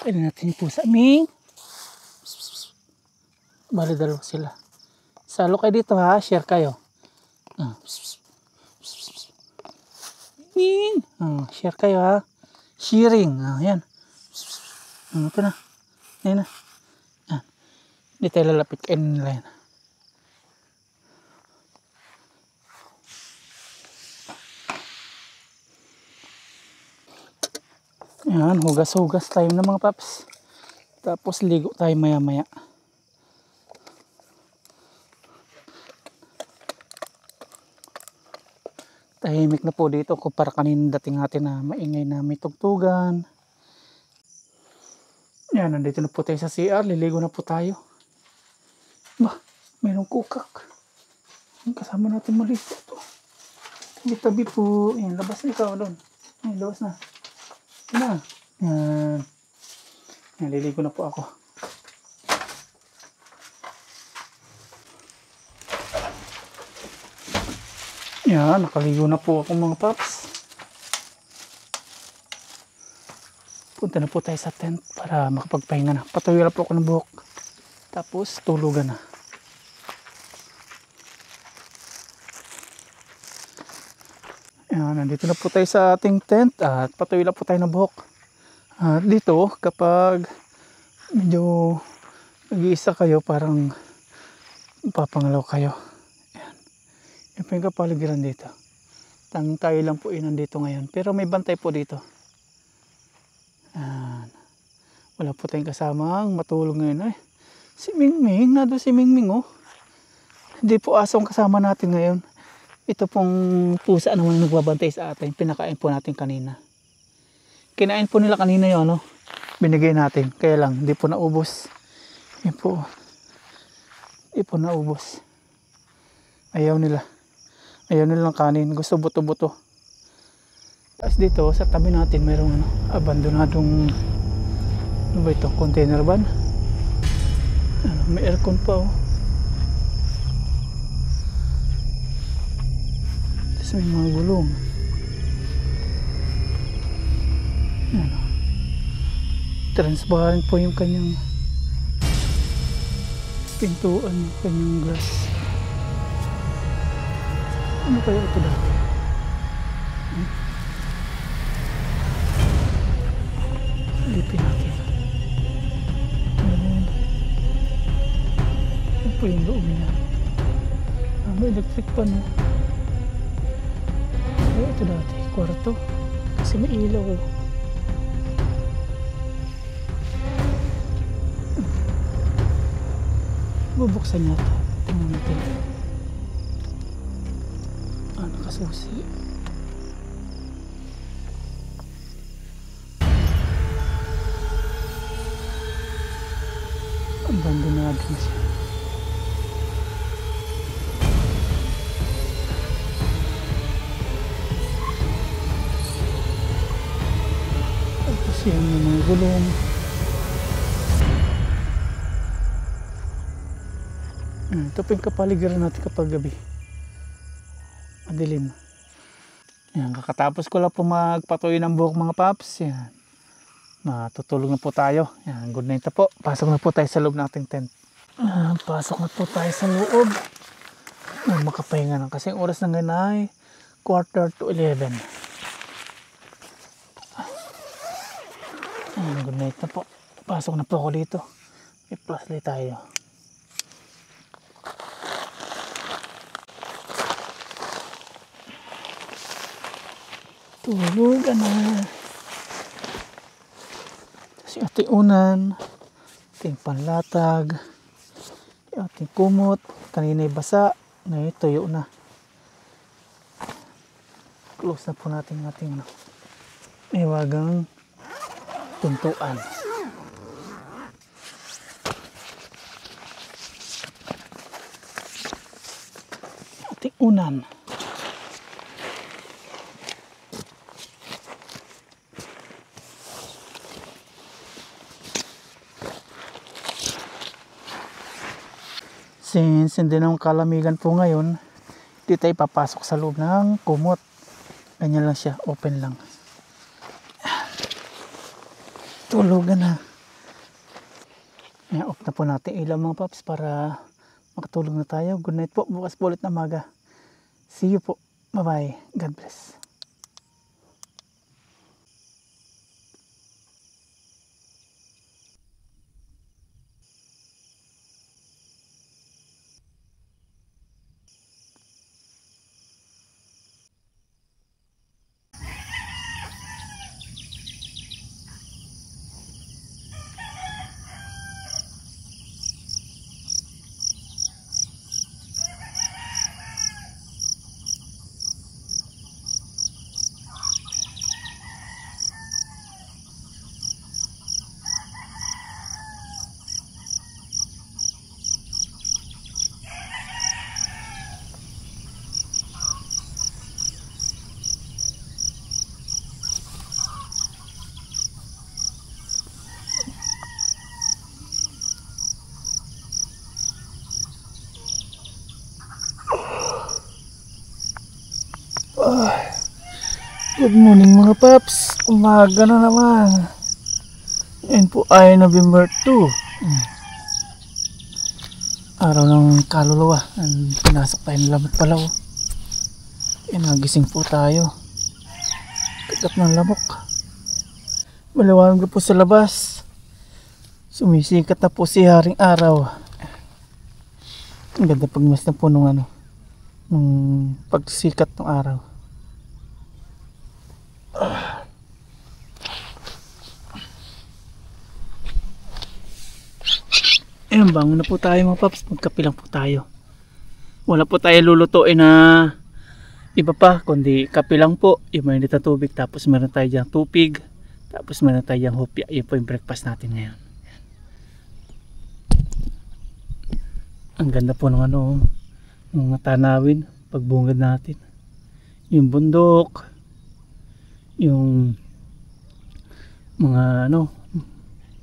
Pwede natin yung pusa. Ming! Bali dalawa sila. Salo kayo dito ha. Share kayo. Ming! Share kayo ha. Sharing. Yan. Ito na. Yan na. Hindi tayo lalapit. Kainin nila yan. Yan, hugas-hugas tayo ng mga paps. Tapos ligo tayo maya-maya. Tahimik na po dito kumpara kanina dating natin na maingay na may tugtugan. Yan, nandito na po tayo sa CR. Liligo na po tayo. Bah, mayroong kukak. Ang kasama natin maliit ito. Tabi-tabi po. Yan, labas na ikaw doon. Yan, labas na. Yan na. Yan. Yan, liligo na po ako. Yan, nakaligo na po ako mga paps. Punta na po tayo sa tent para makapagpahinga na. Patuloy na po ako ng buhok. Tapos tulugan na. Yan, nandito na po tayo sa ating tent at patuloy na po tayo ng buhok. At dito kapag medyo nag-iisa kayo, parang papangalaw kayo. Yan po yung kapaligiran dito. Tanging tayo lang po nandito ngayon. Pero may bantay po dito. Yan. Wala po tayong kasamang matulog ngayon. Ay, si Mingming. Nado si Mingming oh. Hindi po asong kasama natin ngayon. Ito pong pusa naman nagbabantay sa atin. Pinakain po natin kanina. Kinain po nila kanina yun. No? Binigay natin. Kaya lang, hindi po naubos. Yan po. Hindi po naubos. Ayaw nila. Ayaw nilang kanin. Gusto buto-buto. Tapos dito sa tabi natin mayroong abandonadong ano ba ito? Container van. May aircon pa oh. Tapos may mga gulong. Transparent po yung kanyang pintuan, yung kanyang glass. Ano kaya ito dati? Lipin natin. Ano po yung loob niya? May electric pa no? Kaya ito dati, kwarto. Kasi may ilaw. Bubuksan niya ito. Tingnan natin. Nakasusi. Abandonado na siya. Tapos yan yung mga gulong. Ito po yung kapaligiran natin kapag gabi. Madilim. Yan, kakatapos ko lang po magpatuloy ng buhok mga paps. Yan. Matutulog na po tayo. Yan, good night na po. Pasok na po tayo sa loob ng ating tent. Pasok na po tayo sa loob. Makapahinga na kasi oras na ngayon ay 11:45. Yan, good night na po. Pasok na po ako dito. May flashlight tayo. Tulugan na. Tapos yung ating unan, ating panlatag, yung ating kumot, kanina'y basa, ngayon tuyo na. Close na po natin yung ating iwagang tuntuan. Ating unan. Since hindi naman kalamigan po ngayon, di tayo papasok sa loob ng kumot. Ganyan lang siya, open lang. Tulugan na. Off na po natin ilaw mga paps para makatulog na tayo. Good night po, bukas po ulit na maga. See you po, bye bye, God bless. Good morning mga paps. Umaga na naman. Yan po ay November 2. Araw ng kaluluwa. Pinasok tayo ng lamok pala. Nagising po tayo. Kagat ng lamok. Maliwanag na po sa labas. Sumisikat na po si Haring Araw. Ang ganda pagmas na po nung pagsikat ng araw. Ayun, bangon na po tayo mga paps. Magkape lang po tayo. Wala po tayo lulutuin na iba pa, kundi kape lang po. Yung mainit na tubig. Tapos meron tayo dyan tupig. Tapos meron tayo dyan hopya. Yun po yung breakfast natin ngayon. Ang ganda po ng mga tanawin. Pagbungad natin. Yung bundok. Yung mga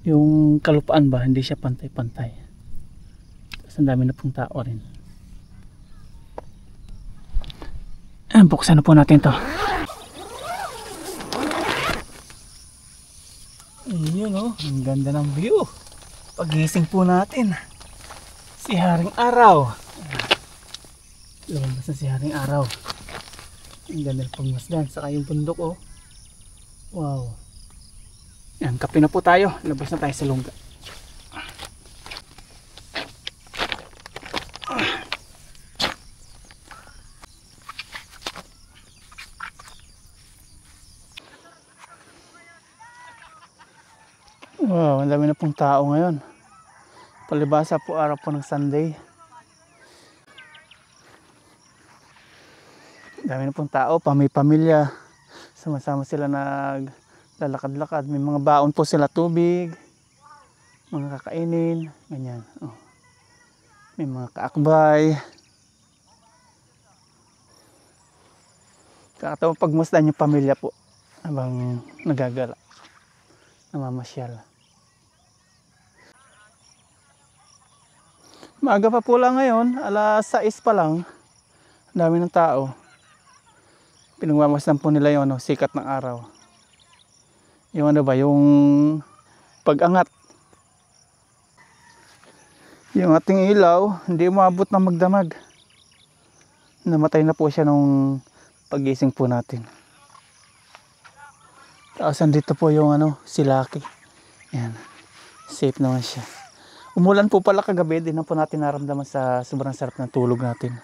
yung kalupaan ba, hindi siya pantay-pantay. Tapos ang dami na pong tao rin. Buksan na po natin to. Ayun ang ganda ng view. Pagising po natin, si Haring Araw. Lumabas na si Haring Araw. Ang ganda ng pagmasdan. Saka yung bundok wow. Yan, kape na po tayo. Labas na tayo sa lungga. Wow, ang dami na pong tao ngayon. Palibasa po, araw po ng Sunday. Ang dami na pong tao, pamilya. Sama-sama sila naglalakad-lakad. May mga baon po sila, tubig, mga kakainin, ganyan. May mga kaakbay. Kakatawa pagmasdan yung pamilya po habang nagagala, namamasyal. Maaga pa po lang ngayon, alas 6 pa lang. Ang dami ng tao. Pinagmamasdan po nila yung sikat ng araw. Yung yung pag-angat. Yung ating ilaw, hindi umabot na magdamag. Namatay na po siya nung pagising po natin. Tapos andito po yung silaki. Yan. Safe naman siya. Umulan po pala kagabi, din na po natin naramdaman sa sobrang sarap ng tulog natin.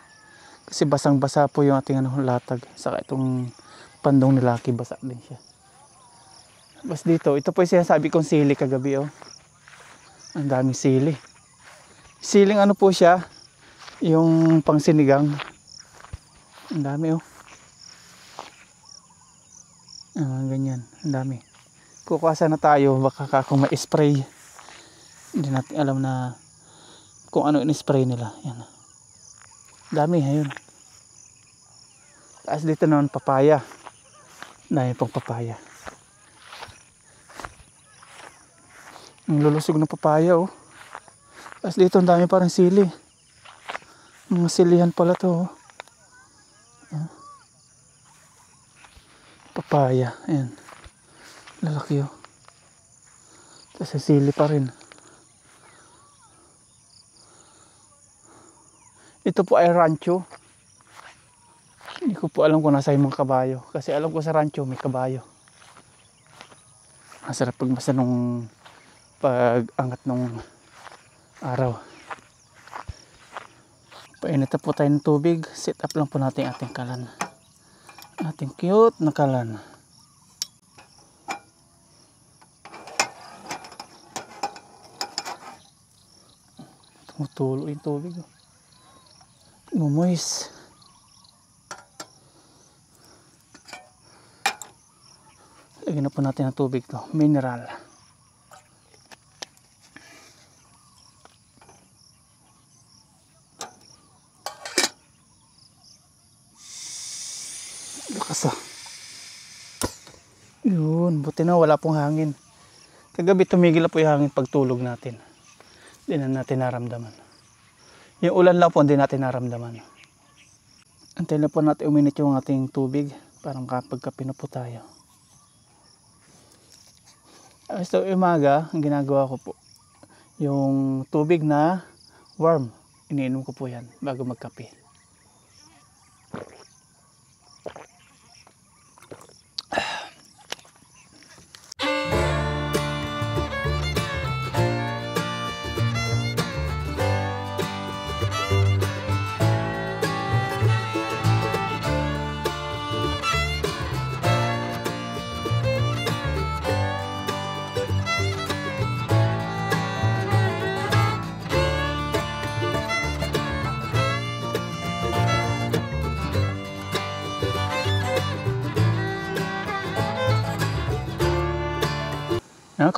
Kasi basang-basa po yung ating latag. Saka itong pandong ni Lucky, basa din siya. Bas dito, ito po yung sinasabi kong sili kagabi. Ang daming sili. Siling po siya, yung pang sinigang. Ang dami ganyan, ang dami. Kukuha sana tayo, baka kung may spray. Hindi natin alam na kung ano in-spray nila. Yan. Dami, ayun. Tapos dito naman papaya. Dahil pong papaya. Ang lulusog ng papaya Tapos dito ang dami parang sili. Mga silihan pala to Papaya. Ayan. Lalaki Tapos sili pa rin. Ito po ay rancho. Hindi ko po alam kung nasa yung mga kabayo. Kasi alam ko sa rancho may kabayo. Masarap pagmasa nung pag-angat nung araw. Painit na po tayo ng tubig. Set up lang po natin ating kalan. Ating cute na kalan. Tumutulo yung tubig. Mumois. Lagyan na po natin ang tubig to. Mineral. Lakas Yun. Buti na wala pong hangin. Kagabi tumigil na po yung hangin pagtulog natin. Hindi na natin naramdaman. Yung ulan lang po hindi natin naramdaman. Antayin na po natin uminit yung ating tubig Parang kapag kape na po tayo. So umaga, ang ginagawa ko po, yung tubig na warm, iniinom ko po yan bago magkape.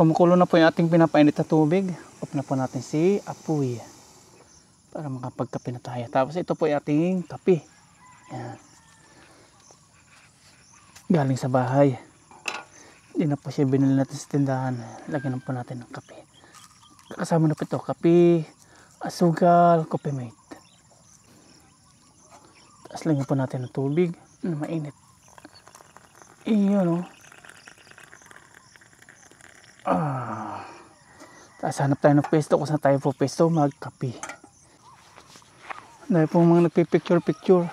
Kumukulo na po yung ating pinapainit na tubig. Off na po natin si apoy para makapagkape na tayo. Tapos ito po yung ating kape. Yan. Galing sa bahay. Hindi na po siya binili natin sa tindahan. Lagyan na po natin ng kape. Kasama na po ito, kape, asukal, coffee mate. Tapos lagyan po natin ng tubig na mainit. Iyon o. Tapos hanap tayo ng pwesto kung saan tayo po pwesto magkape. Dahil po mga nagpipicture.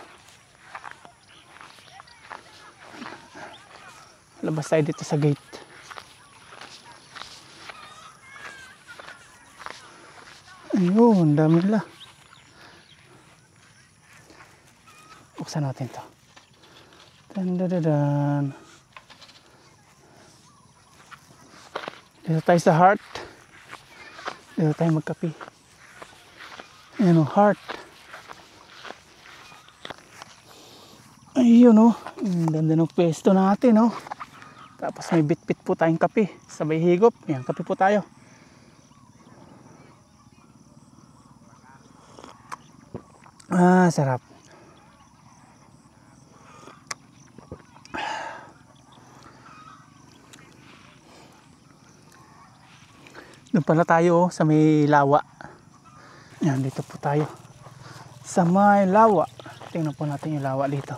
Labas tayo dito sa gate. Ayun, dami nila. Buksan natin to. Dandadadan. Dito tayo sa heart. Dito tayo magkape. Ayan o, heart. Ayun o. Ang ganda ng pwesto natin o. Tapos may bit-bit po tayong kape. Sabay higop. Ayan, kape po tayo. Sarap. Doon pala tayo sa may lawa. Yan, dito po tayo sa may lawa. Tingnan po natin yung lawa dito.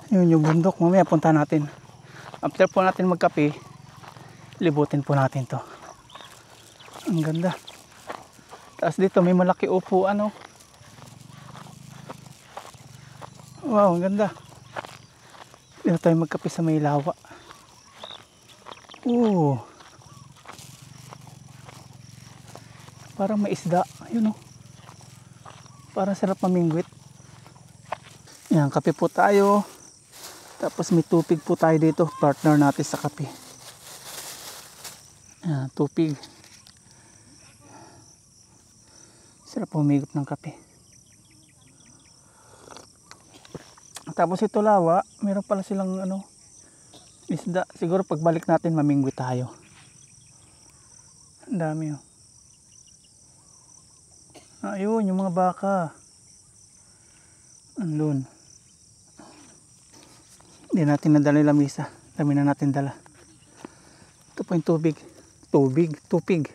Yun yung bundok. Mamaya punta natin. After po natin magkape, libutin po natin to. Ang ganda. Tapos dito may malaki upuan. Wow, ang ganda. Dito tayo magkape sa may lawa. Parang may isda. Ayun o. Parang sarap mamingwit. Yan, kape po tayo. Tapos may tupig po tayo dito. Partner natin sa kape. Yan, tupig. Sarap humigop ng kape. Tapos ito lawa. Meron pala silang isda. Siguro pagbalik natin mamingwit tayo. Ang dami o. Ayun, yung mga baka. Andun. Hindi natin nadala yung lamisa. Dami na natin dala. Ito po yung tubig. Tupig.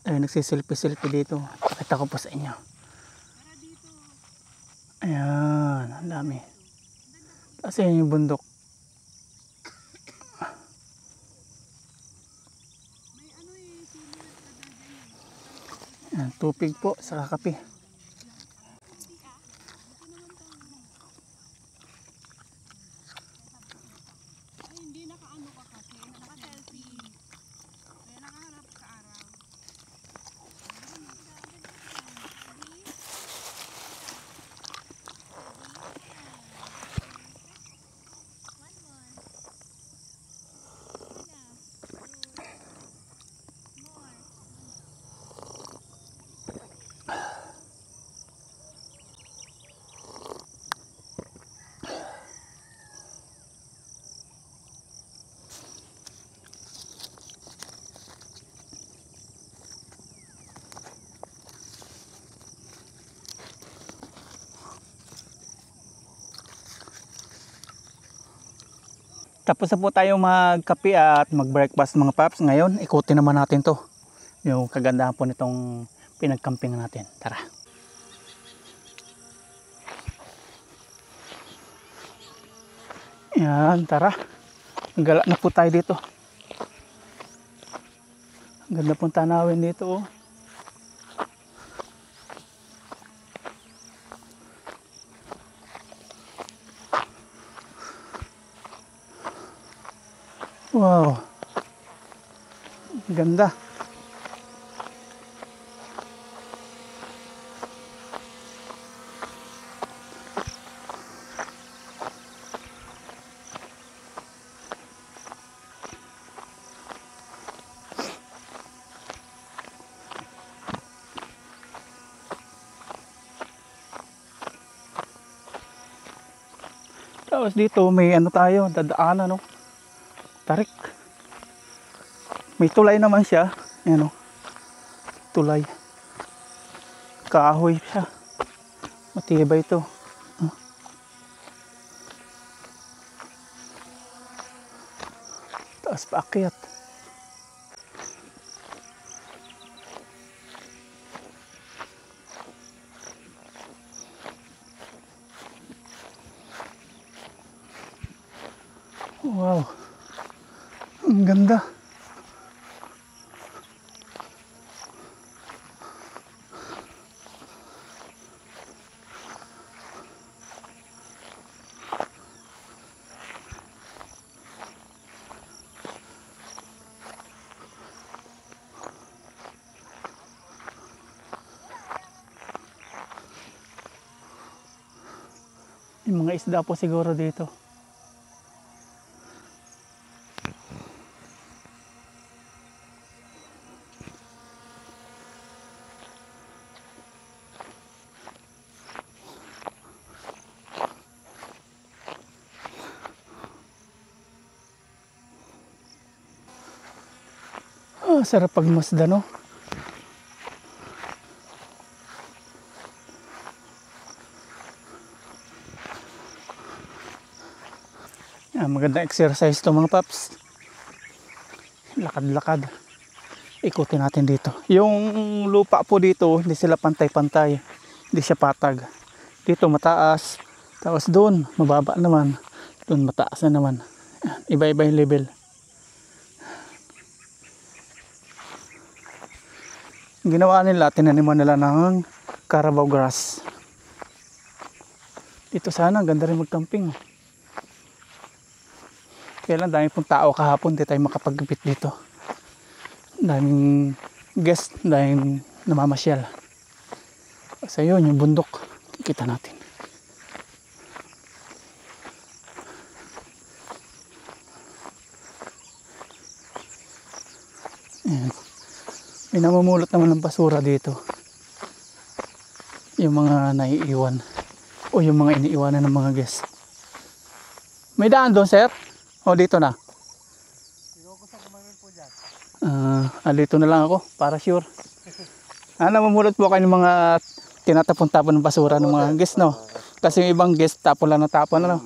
Ayun, nagsiselfie dito. Pakita ko po sa inyo. Ayan, ang dami. Kasi yun yung bundok. Ayan, tupig po sa kape. Hindi nakaano ka kasi, naka-selfie. Kaya nakaharap sa araw. Tapos na po tayo magkape at mag-breakfast mga paps. Ngayon, ikutin naman natin to. Yung kagandahan po nitong pinagkamping natin. Tara. Yan, tara. Gala na po tayo dito. Ang ganda pong tanawin dito, oh. Wow. Ganda. Tapos dito may ano tayo, dadaanan, no? Tarik. May tulay naman siya. Ayan, oh. Tulay. Kahoy siya. Matibay ito. Taas paakyat. Wow. Ang ganda. Yung mga isda po siguro dito. Ah, sarap pagmasda, no? Magandang exercise to mga paps. Lakad-lakad. Ikutin natin dito. Yung lupa po dito, hindi sila pantay-pantay. Hindi siya patag. Dito mataas. Tapos doon, mababa naman. Doon mataas na naman. Iba-iba yung level. Ginawa nila, tinaniman nila ng Carabao grass. Dito sana, ganda rin mag-camping. Kaya lang, dami pong tao kahapon, di tayo makapagpit dito. Daming guest, daming namamasyal. Kasi yun, yung bundok, kikita natin. Ayan. May namumulot naman ng basura dito. Yung mga naiiwan. O yung mga iniiwanan ng mga guest. May daan doon, sir? O dito na? Dito na lang ako para sure. Namumulot po kayo ng mga tinatapon-tapon ng basura ng mga guest, no? Kasi yung ibang guest tapon lang na tapon, ano?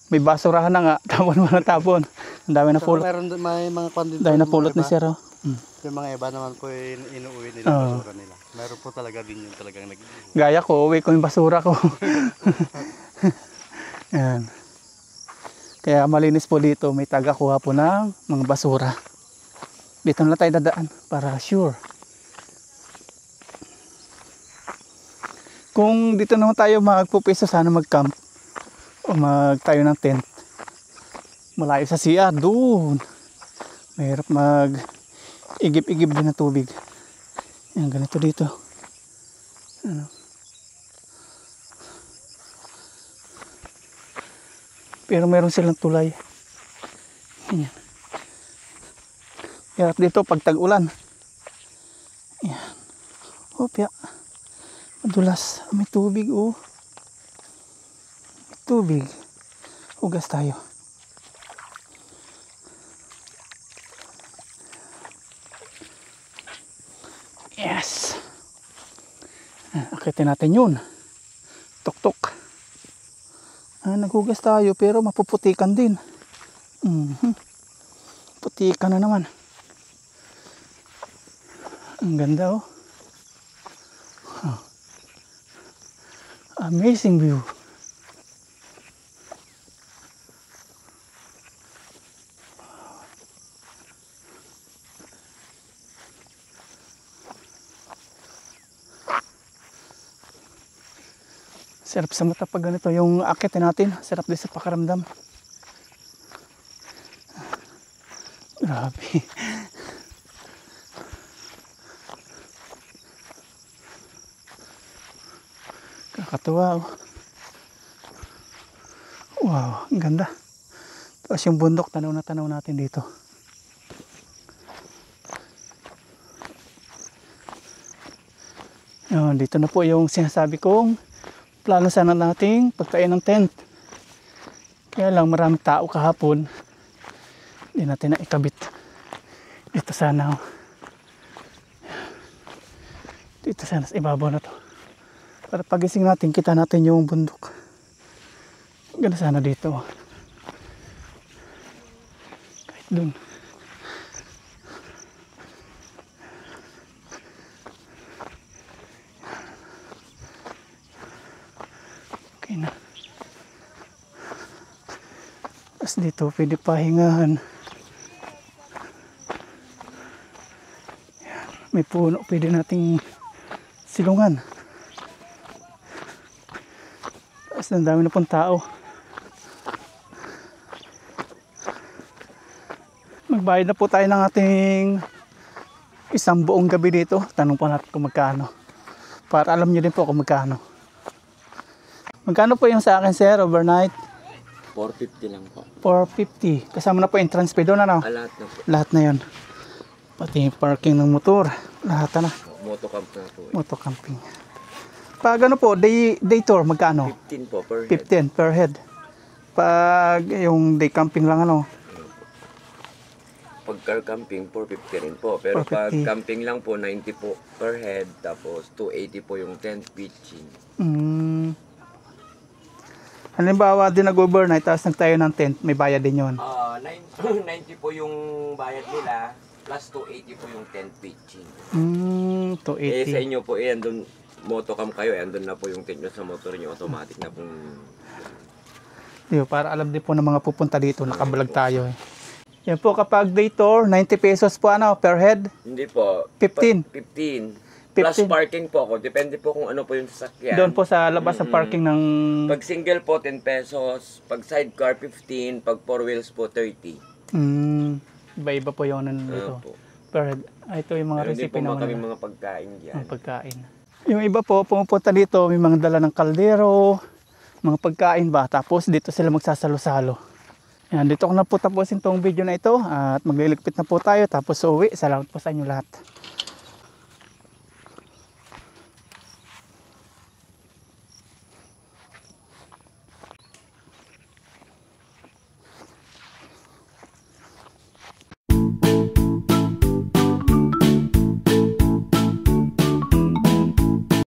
May basurahan na nga, tapon mo na tapon. Ang dami na pulot. May mga kondito. Dami na pulot ni sir, oh. Yung mga iba naman po inuuwi nila yung basura nila. Meron po talaga din yung talagang nag-iiwan. Gaya ko, uwi ko yung basura ko. Yan. Kaya malinis po dito, may taga-kuha po ng mga basura. Dito na tayo dadaan para sure. Kung dito naman tayo magpupiso, sana mag-camp o magtayo ng tent. Malayo sa CR, doon. Mahirap mag-igip-igip din ng tubig. Yan, ganito dito. Ano? Pero meron silang tulay. Yan. Hirap dito pag tag-ulan. Yan. Hopya. Madulas. May tubig, oh. May tubig. Hugas tayo. Yes. Akitin natin yun. Tok-tok. Naghugas tayo pero mapuputikan din. Putikan na naman. Ang ganda, oh. Amazing view. Sarap sa mata pag ganito yung akitin natin. Sarap din sa pakaramdam. Grabe. Kakatuwa oh. Wow, ang ganda. Tapos yung bundok, tanaw na tanaw natin dito. Dito na po yung sinasabi kong plano sana nating pagkain ng tent. Kaya lang maraming tao kahapon. Hindi natin na ikabit. Dito sana. Dito sana sa ibabaw na to. Para pagising natin, kita natin yung bundok. Ganda sana dito. Kahit dun. Okay na. Tapos dito, pwede pahingahan. May puno, pwede nating silungan. Tapos ang dami na pong tao. Magbayad na po tayo ng ating isang buong gabi dito. Tanong po natin kung magkano. Para alam nyo din po kung magkano. Magkano po yung sa akin, sir, overnight? 450 lang po. 450. Kasama na po entrance fee doon, ano? Lahat na po. Lahat na yun. Pati yung parking ng motor. Lahat na. Motocamp na po. Motocamping. Pag ano po, day tour, magkano? 15 po per head. 15 per head. Pag yung day camping lang, ano? Pag car camping, 450 rin po. Pero pag 450. camping lang po, 90 po per head. Tapos 280 po yung tent pitching. Halimbawa din nag-overnight, tapos nagtayo ng tent, may bayad din yun. 90 po yung bayad nila. Plus 280 po yung tent pitching. Eh sa 280. inyo po, andun motocamp kayo, andun na po yung tent nyo sa motor nyo. Automatic na pong... Yo, para alam din po ng mga pupunta dito, nakablog tayo. Yan po, kapag day tour, 90 pesos po ano, per head. Hindi po. 15. 15. Plus 15. parking po ako. Depende po kung ano po yung sasakyan. Doon po sa labas ng parking ng... Pag single po, 10 pesos. Pag sidecar, 15. Pag 4 wheels po, 30. Iba-iba po yung ano dito. Po. Per head. Ito yung mga Meron din recipe po naman. kami mga pagkain dyan. Mga pagkain. Yung iba po, pumupunta dito, may mga dala ng kaldero, mga pagkain ba. Tapos dito sila magsasalo-salo. Yan, dito ko na po tapusin tong video na ito. At magliligpit na po tayo. Tapos uwi. Salamat po sa inyo lahat.